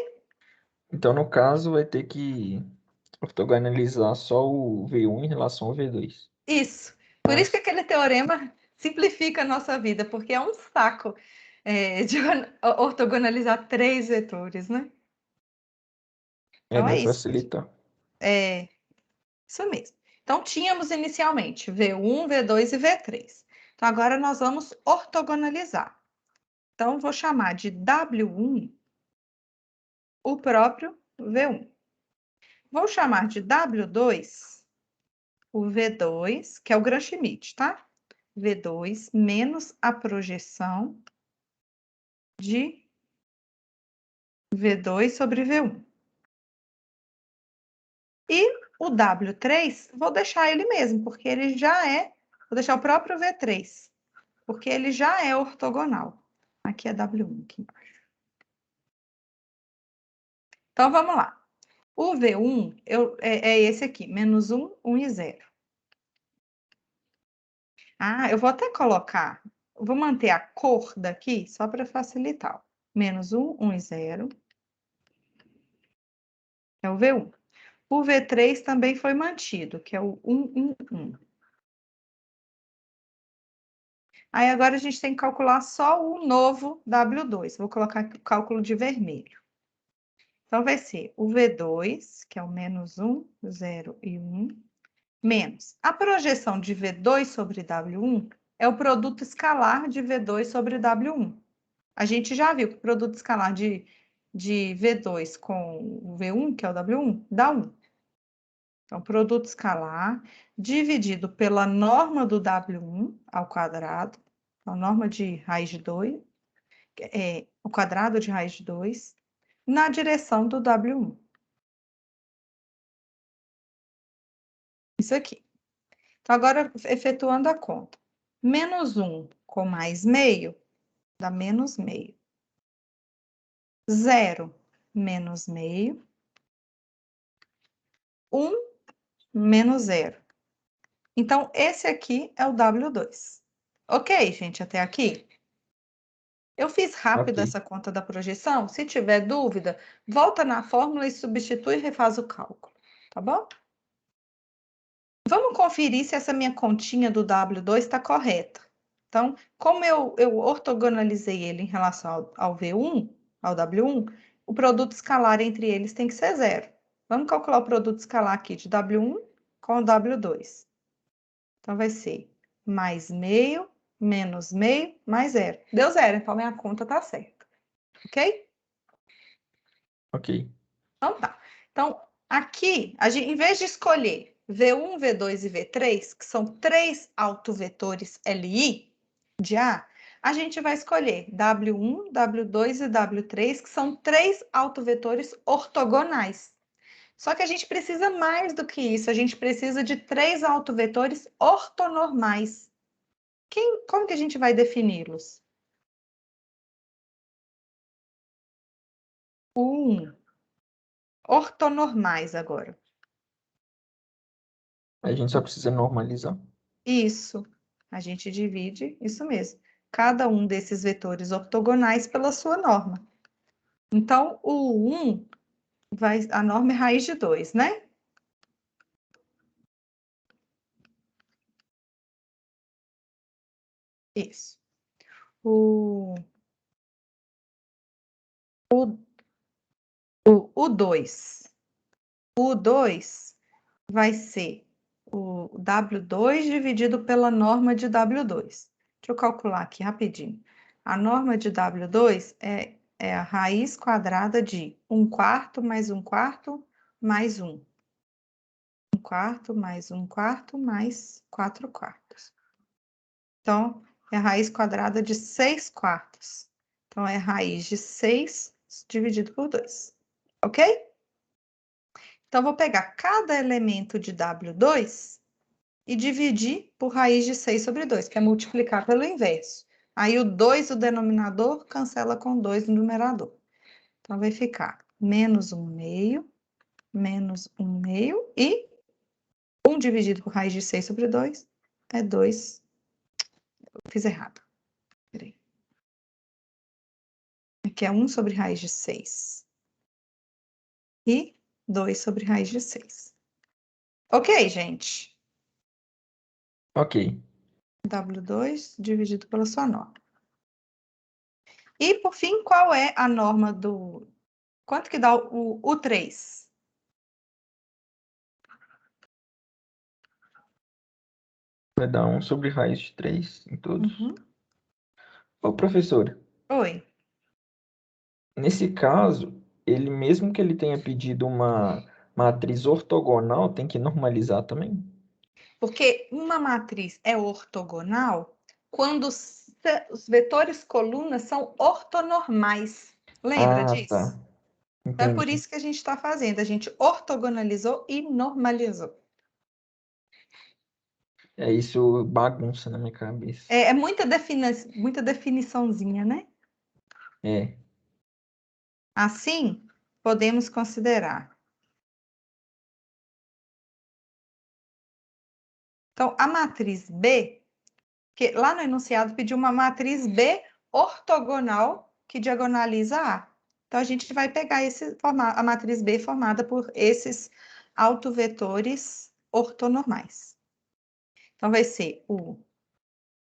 Então, no caso, vai ter que ortogonalizar só o V1 em relação ao V2. Isso. Por isso que aquele teorema simplifica a nossa vida, porque é um saco de ortogonalizar 3 vetores, né? Então Vai é isso. facilitar. É isso mesmo. Então, tínhamos inicialmente V1, V2 e V3. Então, agora nós vamos ortogonalizar. Então, vou chamar de W1 o próprio V1. Vou chamar de W2 o V2, que é o Gram-Schmidt, tá? V2 menos a projeção de V2 sobre V1. E o W3, vou deixar ele mesmo, porque ele já é... Vou deixar o próprio V3, porque ele já é ortogonal. Aqui é W1, aqui embaixo. Então, vamos lá. O V1 é esse aqui, menos 1, 1 e 0. Eu vou até colocar... Vou manter a cor daqui, só para facilitar. Menos 1, 1 e 0. É o V1. O V3 também foi mantido, que é o 1, 1, 1. Aí agora a gente tem que calcular só o novo W2. Vou colocar aqui o cálculo de vermelho. Então, vai ser o V2, que é o menos 1, 0 e 1, menos a projeção de V2 sobre W1 é o produto escalar de V2 sobre W1. A gente já viu que o produto escalar de V2 com o V1, que é o W1, dá 1. Então, produto escalar dividido pela norma do W1 ao quadrado, a norma de raiz de 2, o quadrado de raiz de 2, na direção do W1. Isso aqui. Então, agora, efetuando a conta. Menos 1 com mais meio, dá menos meio. 0 menos meio. 1 menos 0. Então, esse aqui é o W2. Ok, gente, até aqui? Eu fiz rápido Ok. essa conta da projeção. Se tiver dúvida, volta na fórmula e substitui e refaz o cálculo, tá bom? Vamos conferir se essa minha continha do W2 está correta. Então, como eu ortogonalizei ele em relação ao V1, ao W1, o produto escalar entre eles tem que ser 0. Vamos calcular o produto escalar aqui de W1 com o W2. Então, vai ser mais meio, menos meio, mais 0. Deu 0, então minha conta está certa. Ok? Ok. Então, tá. Então, aqui, em vez de escolher V1, V2 e V3, que são 3 autovetores LI de A, a gente vai escolher W1, W2 e W3, que são 3 autovetores ortogonais. Só que a gente precisa mais do que isso, a gente precisa de 3 autovetores ortonormais. Como que a gente vai defini-los? Ortonormais agora. A gente só precisa normalizar. Isso. A gente divide, isso mesmo. Cada um desses vetores ortogonais pela sua norma. Então, o 1, a norma é raiz de 2, né? Isso. O 2. O 2 vai ser o W2 dividido pela norma de W2. Deixa eu calcular aqui rapidinho. A norma de W2 é a raiz quadrada de 1/4 mais 1/4 mais 1. 1/4 mais 1/4 mais 4/4. Então, é a raiz quadrada de 6/4. Então, é raiz de 6 dividido por 2. Ok? Então, vou pegar cada elemento de W2 e dividir por raiz de 6 sobre 2, que é multiplicar pelo inverso. Aí, o 2, o denominador, cancela com 2 no numerador. Então, vai ficar menos 1/2, menos 1/2 e 1 dividido por raiz de 6 sobre 2 é 2. Eu fiz errado. Peraí. Aqui é 1 sobre raiz de 6. E 2 sobre raiz de 6. Ok, gente? Ok. W2 dividido pela sua norma. E, por fim, qual é a norma do... Quanto que dá o 3? Vai dar 1 sobre raiz de 3 em todos. Uhum. Ô, professora, Oi. nesse caso, ele mesmo que ele tenha pedido uma matriz ortogonal, tem que normalizar também? Porque uma matriz é ortogonal quando os vetores colunas são ortonormais. Lembra Ah, disso? tá. Então, é por Entendi. isso que a gente está fazendo. A gente ortogonalizou e normalizou. É isso, bagunça na minha cabeça. É muita definiçãozinha, né? É. Assim, podemos considerar. Então, a matriz B, que lá no enunciado pediu uma matriz B ortogonal que diagonaliza A. Então, a gente vai pegar a matriz B formada por esses autovetores ortonormais. Então, vai ser o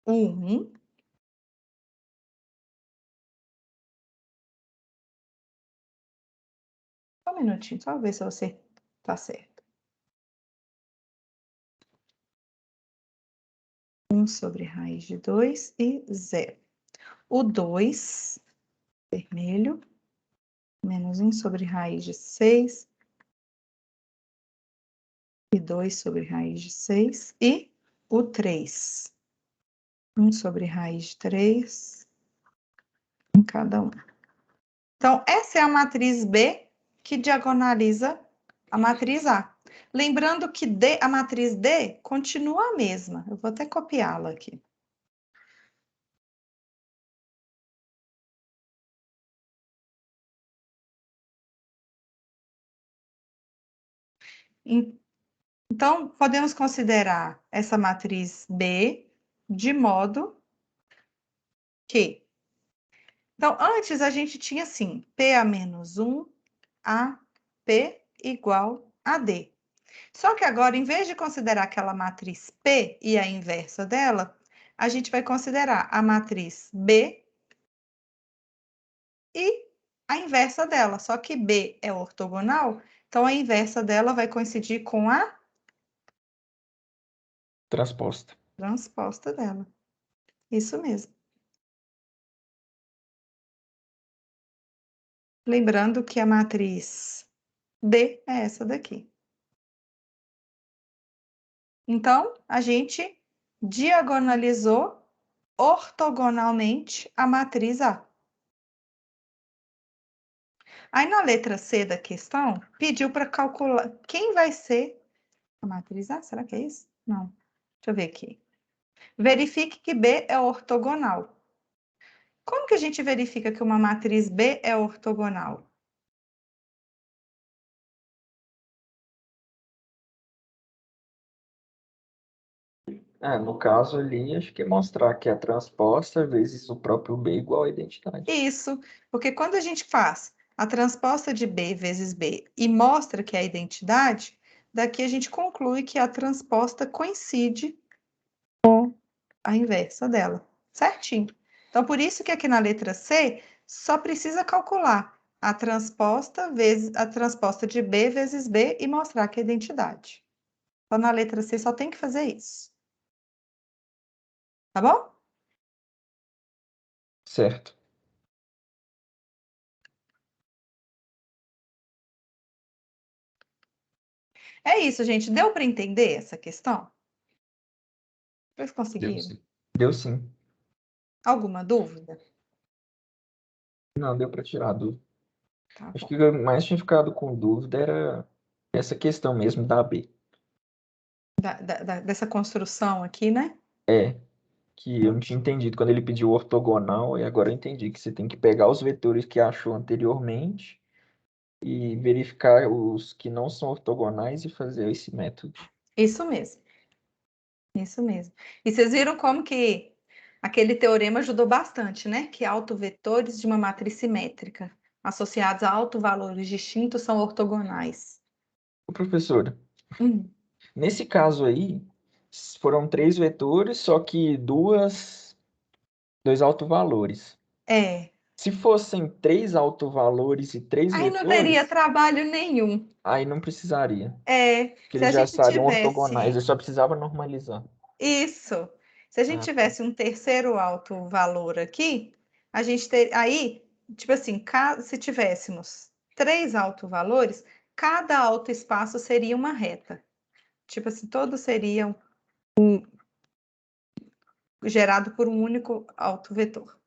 1 um minutinho, só ver se você tá certo. 1 sobre raiz de 2 e 0. O 2, vermelho, menos 1 sobre raiz de 6 e 2 sobre raiz de 6. E o 3, 1 sobre raiz de 3 em cada um. Então, essa é a matriz B que diagonaliza a matriz A. Lembrando que a matriz D continua a mesma. Eu vou até copiá-la aqui. Então, podemos considerar essa matriz B de modo que... Então, antes a gente tinha assim, PA menos 1, A, P igual a D. Só que agora, em vez de considerar aquela matriz P e a inversa dela, a gente vai considerar a matriz B e a inversa dela. Só que B é ortogonal, então a inversa dela vai coincidir com a Transposta. transposta dela. Isso mesmo. Lembrando que a matriz D é essa daqui. Então, a gente diagonalizou ortogonalmente a matriz A. Aí, na letra C da questão, pediu para calcular quem vai ser a matriz A. Será que é isso? Não. Deixa eu ver aqui. Verifique que B é ortogonal. Como que a gente verifica que uma matriz B é ortogonal? No caso ali, acho que é mostrar que a transposta vezes o próprio B igual a identidade. Isso, porque quando a gente faz a transposta de B vezes B e mostra que é a identidade, daqui a gente conclui que a transposta coincide com a inversa dela, certinho. Então, por isso que aqui na letra C, só precisa calcular a transposta de B vezes B e mostrar que é a identidade. Então, na letra C, só tem que fazer isso. Tá bom? Certo. É isso, gente. Deu para entender essa questão? Vocês Deu conseguiram? sim. Deu sim. Alguma dúvida? Não, deu para tirar a dúvida. Tá Acho bom. que o que mais tinha ficado com dúvida era essa questão mesmo da B. Dessa construção aqui, né? Que eu não tinha entendido quando ele pediu ortogonal, e agora eu entendi que você tem que pegar os vetores que achou anteriormente e verificar os que não são ortogonais e fazer esse método. Isso mesmo. Isso mesmo. E vocês viram como que aquele teorema ajudou bastante, né? Que autovetores de uma matriz simétrica associados a autovalores distintos são ortogonais. Ô, professora, Hum, nesse caso aí, foram 3 vetores, só que dois autovalores. é. Se fossem 3 autovalores e 3 Aí não teria vetores, trabalho nenhum. aí não precisaria, É. porque Se a eles já gente estariam ortogonais, eu tivesse só precisava normalizar. isso, se a gente Ah, tivesse um terceiro autovalor aqui, a gente aí, tipo assim, se tivéssemos 3 autovalores, cada autoespaço seria uma reta. Tipo assim, todos seriam gerado por um único autovetor.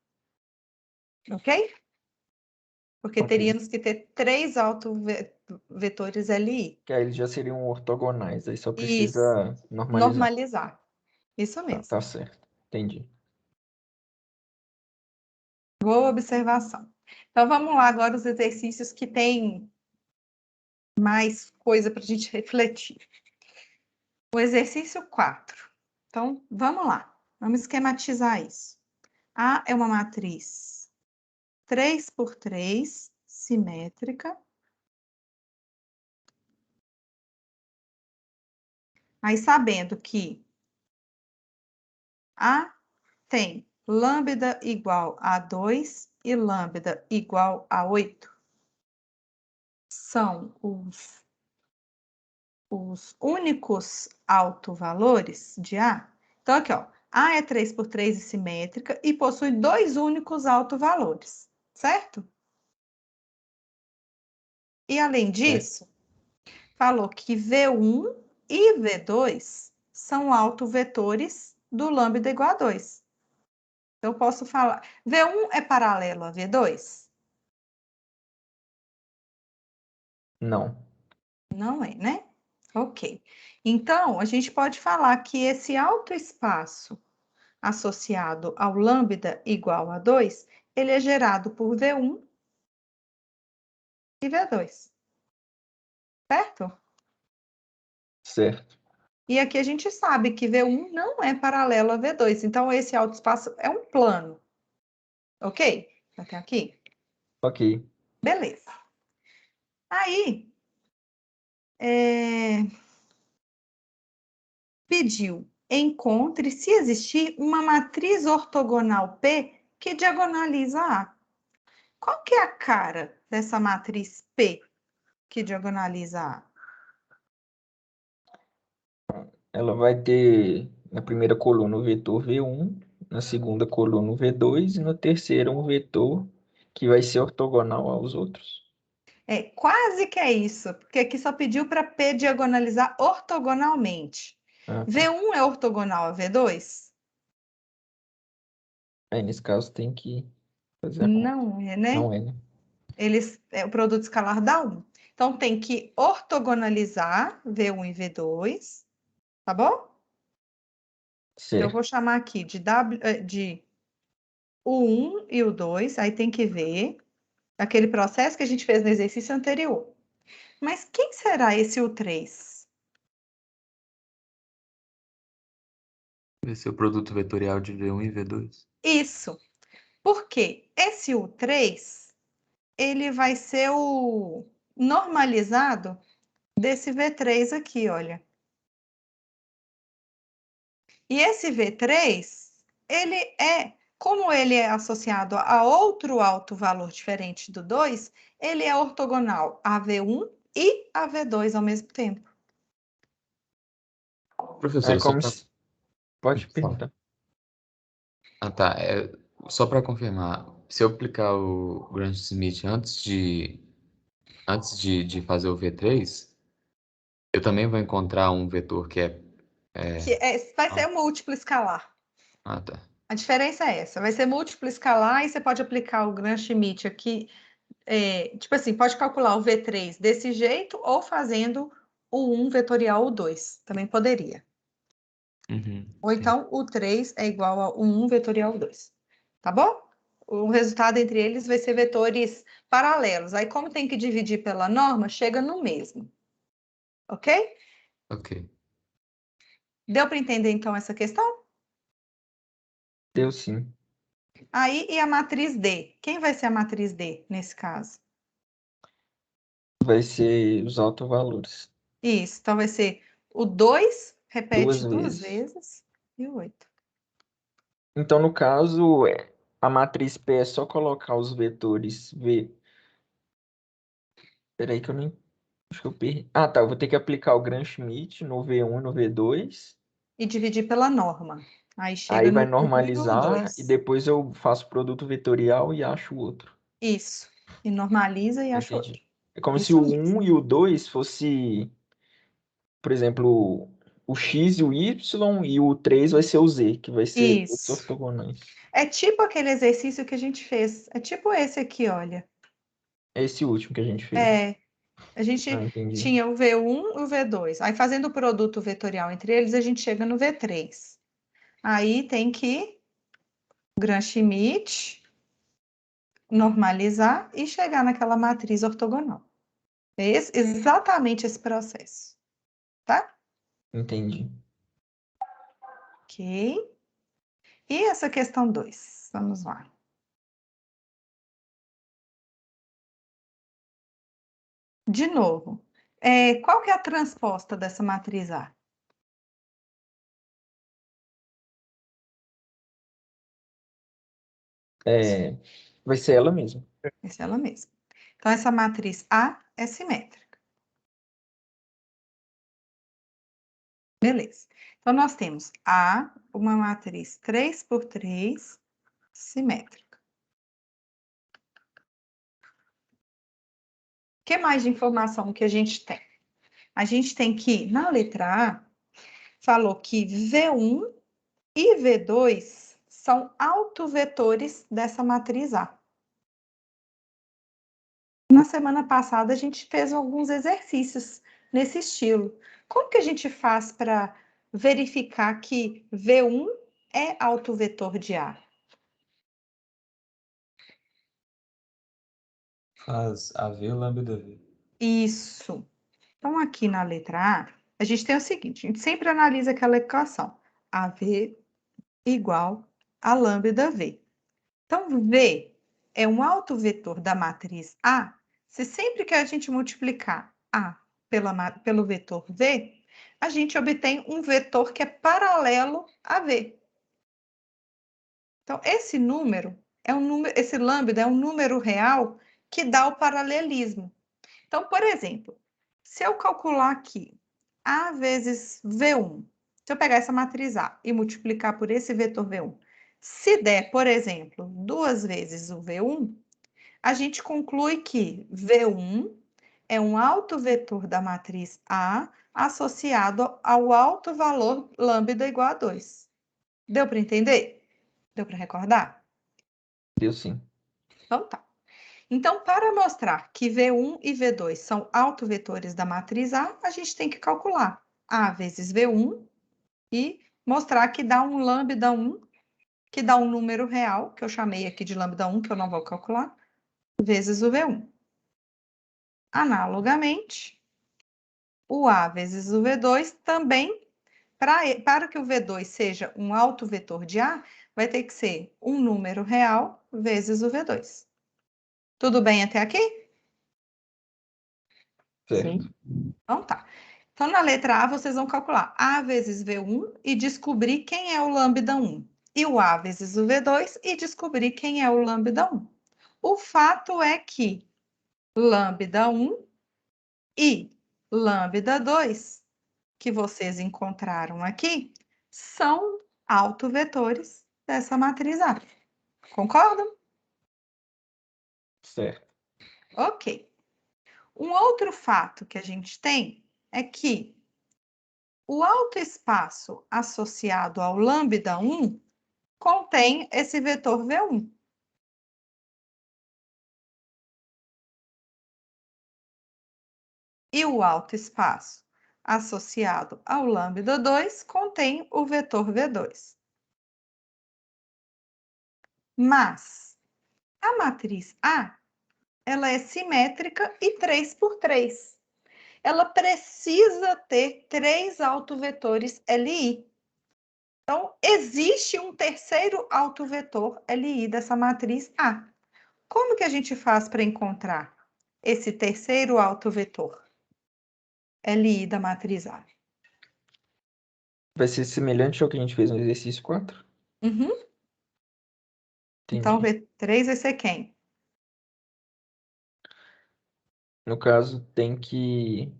Ok? Porque ok. teríamos que ter 3 autovetores LI. Que aí eles já seriam ortogonais, aí só Isso. precisa normalizar. Normalizar. Isso Tá, mesmo. tá certo, entendi. Boa observação. Então, vamos lá agora os exercícios que têm mais coisa para a gente refletir. O exercício 4. Então, vamos lá. Vamos esquematizar isso. A é uma matriz 3 por 3, simétrica. Aí, sabendo que A tem lambda igual a 2 e lambda igual a 8. são os únicos autovalores de A. Então, aqui, ó, A é 3x3 e simétrica e possui dois únicos autovalores, certo? E, além disso, falou que V1 e V2 são autovetores do lambda igual a 2. Então, eu posso falar... V1 é paralelo a V2? Não. Não é, né? Ok. Então, a gente pode falar que esse autoespaço associado ao lambda igual a 2, ele é gerado por V1 e V2. Certo? Certo. E aqui a gente sabe que V1 não é paralelo a V2. Então, esse autoespaço é um plano. Ok? Até aqui? Ok. Beleza. Aí, pediu, encontre se existir uma matriz ortogonal P que diagonaliza A. Qual que é a cara dessa matriz P que diagonaliza A? Ela vai ter na primeira coluna o vetor V1, na segunda coluna o V2 e na terceira um vetor que vai ser ortogonal aos outros. É, quase que é isso, porque aqui só pediu para P diagonalizar ortogonalmente. Ah, tá. V1 é ortogonal a V2? Aí, nesse caso, tem que fazer a conta. Não é, né? Não é, né? Eles, é o produto escalar dá 1. Então, tem que ortogonalizar V1 e V2, tá bom? Então, eu Certo. vou chamar aqui de o 1 e o 2, aí tem que ver aquele processo que a gente fez no exercício anterior. Mas quem será esse U3? Vai ser o produto vetorial de V1 e V2. Isso, porque esse U3, ele vai ser o normalizado desse V3 aqui, olha. E esse V3, ele como ele é associado a outro alto valor diferente do 2, ele é ortogonal a V1 e a V2 ao mesmo tempo. Professor, só para... Pode perguntar. Ah, tá. Só para confirmar, se eu aplicar o Gram-Schmidt antes de fazer o V3, eu também vou encontrar um vetor que é... Vai ser um múltiplo escalar. Ah, tá. A diferença é essa, vai ser múltiplo escalar e você pode aplicar o Gram-Schmidt aqui, tipo assim, pode calcular o V3 desse jeito ou fazendo o 1 vetorial o 2, também poderia. Uhum, Ou sim. então o 3 é igual ao 1 vetorial 2, tá bom? O resultado entre eles vai ser vetores paralelos. Aí, como tem que dividir pela norma, chega no mesmo. Ok? Ok. Deu para entender, então, essa questão? Deu sim. Aí, e a matriz D? Quem vai ser a matriz D, nesse caso? Vai ser os autovalores. Isso, então vai ser o 2, repete Duas duas vezes. vezes, e o 8. Então, no caso, a matriz P é só colocar os vetores V. Peraí que eu nem... Acho que eu perdi. Ah, tá. Eu vou ter que aplicar o Gram-Schmidt no V1 e no V2. E dividir pela norma. Aí Aí chega vai no 1 e no normalizar e 2. depois eu faço o produto vetorial e acho o outro. Isso. E normaliza e acha outro. Entendi. É como se Isso o mesmo. 1 e o 2 fosse, por exemplo, o X e o Y, e o 3 vai ser o Z, que vai ser os Isso. ortogonais. É tipo aquele exercício que a gente fez. É tipo esse aqui, olha. Esse último que a gente fez. É, a Ah, gente entendi. tinha o V1 e o V2. Aí, fazendo o produto vetorial entre eles, a gente chega no V3. Aí tem que Gram-Schmidt, normalizar e chegar naquela matriz ortogonal. É exatamente esse processo, tá? Entendi. Ok. E essa questão 2? Vamos lá. De novo, qual que é a transposta dessa matriz A? Vai ser ela mesma. Essa é ela mesma. Então, essa matriz A é simétrica. Beleza. Então, nós temos A, uma matriz 3 por 3, simétrica. O que mais de informação que a gente tem? A gente tem que, na letra A, falou que V1 e V2 são autovetores dessa matriz A. Na semana passada, a gente fez alguns exercícios nesse estilo. Como que a gente faz para verificar que V1 é autovetor de A? Faz AV lambda V. Isso. Então, aqui na letra A, a gente tem o seguinte, a gente sempre analisa aquela equação. AV igual a lambda V. Então, V é um autovetor da matriz A, se sempre que a gente multiplicar A pelo vetor V, a gente obtém um vetor que é paralelo a V. Então, esse lambda é um número real que dá o paralelismo. Então, por exemplo, se eu calcular aqui A vezes V1, se eu pegar essa matriz A e multiplicar por esse vetor V1, se der, por exemplo, 2 vezes o V1, a gente conclui que V1 é um autovetor da matriz A associado ao alto valor lambda igual a 2. Deu para entender? Deu para recordar? Deu sim. Então tá. Então, para mostrar que V1 e V2 são autovetores da matriz A, a gente tem que calcular A vezes V1 e mostrar que dá um lambda 1, que dá um número real, que eu chamei aqui de lambda 1, que eu não vou calcular, vezes o V1. Analogamente, o A vezes o V2 também, para que o V2 seja um autovetor de A, vai ter que ser um número real vezes o V2. Tudo bem até aqui? Certo. Sim. Então tá. Então, na letra A, vocês vão calcular A vezes V1 e descobrir quem é o lambda 1. E o A vezes o V2 e descobrir quem é o lambda 1. O fato é que lambda 1 e lambda 2, que vocês encontraram aqui, são autovetores dessa matriz A. Concordam? Certo. Ok. Um outro fato que a gente tem é que o autoespaço associado ao lambda 1 contém esse vetor V1. E o autoespaço associado ao lambda 2 contém o vetor V2. Mas a matriz A, ela é simétrica e 3 por 3. Ela precisa ter 3 autovetores LI. Então, existe um terceiro autovetor LI dessa matriz A. Como que a gente faz para encontrar esse terceiro autovetor LI da matriz A? Vai ser semelhante ao que a gente fez no exercício 4? Uhum. Então, Entendi. V3 vai ser quem? No caso, tem que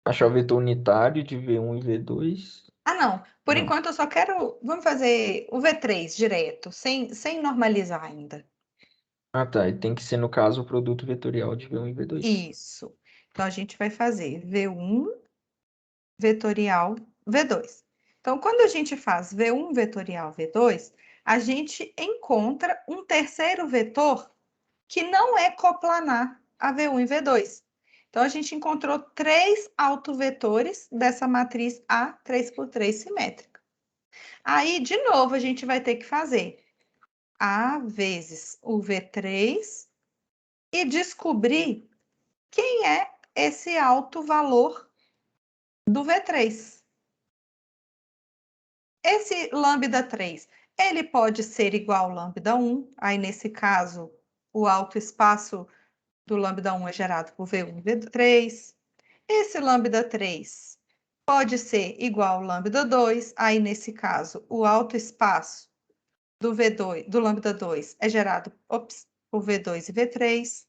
achar o vetor unitário de V1 e V2. Ah, não. Por Não. enquanto, eu só quero... Vamos fazer o V3 direto, sem normalizar ainda. Ah, tá. E tem que ser, no caso, o produto vetorial de V1 e V2. Isso. Então, a gente vai fazer V1 vetorial V2. Então, quando a gente faz V1 vetorial V2, a gente encontra um terceiro vetor que não é coplanar a V1 e V2. Então, a gente encontrou 3 autovetores dessa matriz A 3 por 3 simétrica. Aí, de novo, a gente vai ter que fazer A vezes o V3 e descobrir quem é esse alto valor do V3. Esse lambda 3, ele pode ser igual ao lambda 1, aí nesse caso, o autoespaço do lambda 1 é gerado por V1 e V3. Esse lambda 3 pode ser igual ao lambda 2, aí nesse caso, o autoespaço do lambda 2 é gerado por V2 e V3.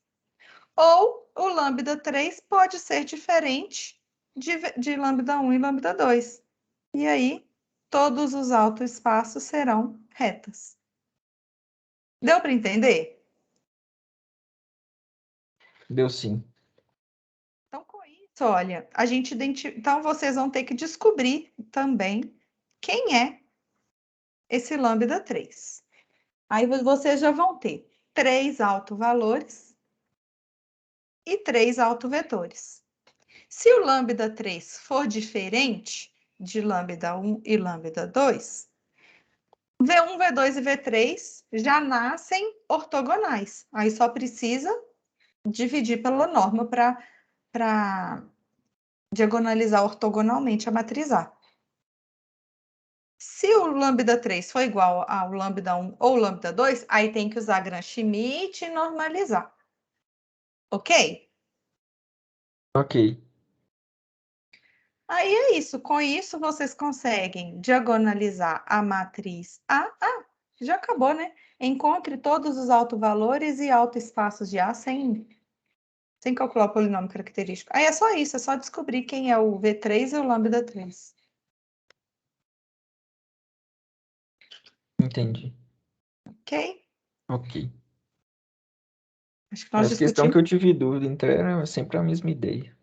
Ou o lambda 3 pode ser diferente de lambda 1 e lambda 2. E aí, todos os autoespaços serão retas. Deu para entender? Deu sim. Então, com isso, olha, então vocês vão ter que descobrir também quem é esse lambda 3. Aí vocês já vão ter 3 autovalores e 3 autovetores. Se o lambda 3 for diferente de lambda 1 e lambda 2, V1, V2 e V3 já nascem ortogonais. Aí só precisa dividir pela norma para diagonalizar ortogonalmente a matriz A. Se o lambda 3 for igual ao lambda 1 ou lambda 2, aí tem que usar Gram-Schmidt e normalizar. Ok? Ok. Aí é isso. Com isso, vocês conseguem diagonalizar a matriz A. Ah, já acabou, né? Encontre todos os autovalores e autoespaços de A sem calcular o polinômio característico. Aí é só isso, é só descobrir quem é o V3 e o lambda 3. Entendi. Ok? Ok. Acho que nós Essa questão que discutimos. eu tive dúvida, então era sempre a mesma ideia.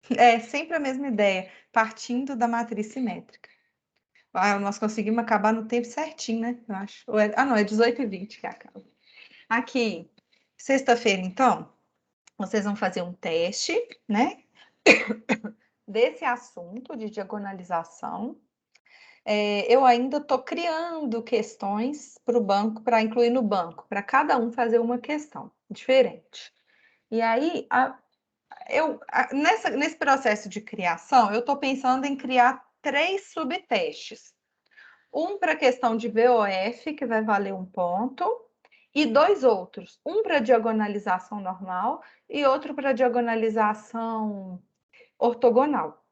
É sempre a mesma ideia, partindo da matriz simétrica. Ah, nós conseguimos acabar no tempo certinho, né? Eu acho. Ah, não, é 18h20 que acaba. Aqui, sexta-feira, então, vocês vão fazer um teste, né? Desse assunto de diagonalização. Eu ainda estou criando questões para o banco, para incluir no banco, para cada um fazer uma questão diferente. E aí, nesse processo de criação, eu estou pensando em criar 3 subtestes. Um para a questão de VOF, que vai valer 1 ponto, e 2 outros. Um para diagonalização normal e outro para diagonalização ortogonal.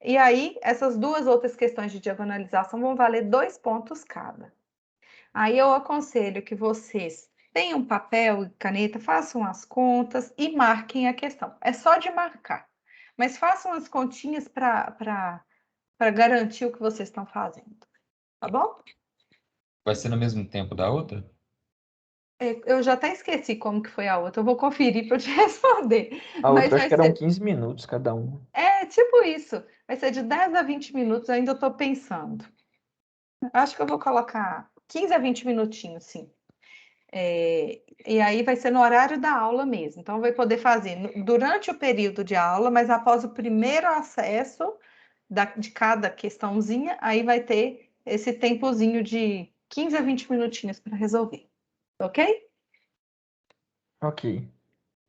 E aí, essas 2 outras questões de diagonalização vão valer 2 pontos cada. Aí eu aconselho que vocês tenham papel e caneta, façam as contas e marquem a questão. É só de marcar, mas façam as continhas para garantir o que vocês estão fazendo. Tá bom? Vai ser no mesmo tempo da outra? Eu já até esqueci como que foi a outra, eu vou conferir para eu te responder. A Mas outra acho vai que eram ser, 15 minutos cada um. tipo isso. Vai ser de 10 a 20 minutos, ainda estou pensando. Acho que eu vou colocar 15 a 20 minutinhos, sim. E aí vai ser no horário da aula mesmo. Então, vai poder fazer durante o período de aula, mas após o primeiro acesso de cada questãozinha, aí vai ter esse tempozinho de 15 a 20 minutinhos para resolver. Ok? Ok.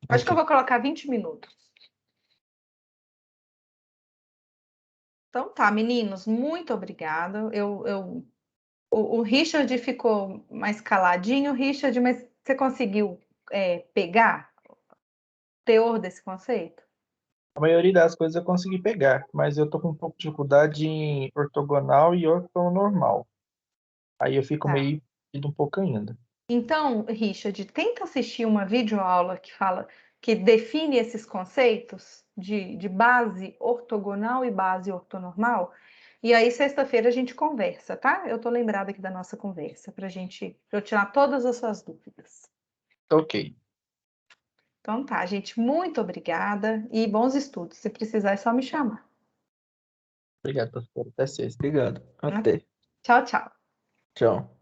Acho que eu Ok. vou colocar 20 minutos. Então tá, meninos, muito obrigada. O Richard ficou mais caladinho. Richard, mas você conseguiu pegar o teor desse conceito? A maioria das coisas eu consegui pegar, mas eu tô com um pouco de dificuldade em ortogonal e ortonormal. Aí eu fico Tá. meio perdido um pouco ainda. Então, Richard, tenta assistir uma videoaula que define esses conceitos de base ortogonal e base ortonormal. E aí, sexta-feira, a gente conversa, tá? Eu tô lembrada aqui da nossa conversa, pra eu tirar todas as suas dúvidas. Ok. Então tá, gente, muito obrigada e bons estudos. Se precisar, é só me chamar. Obrigado, professor. Até sexta. Obrigado. Até. Até. Tchau, tchau. Tchau.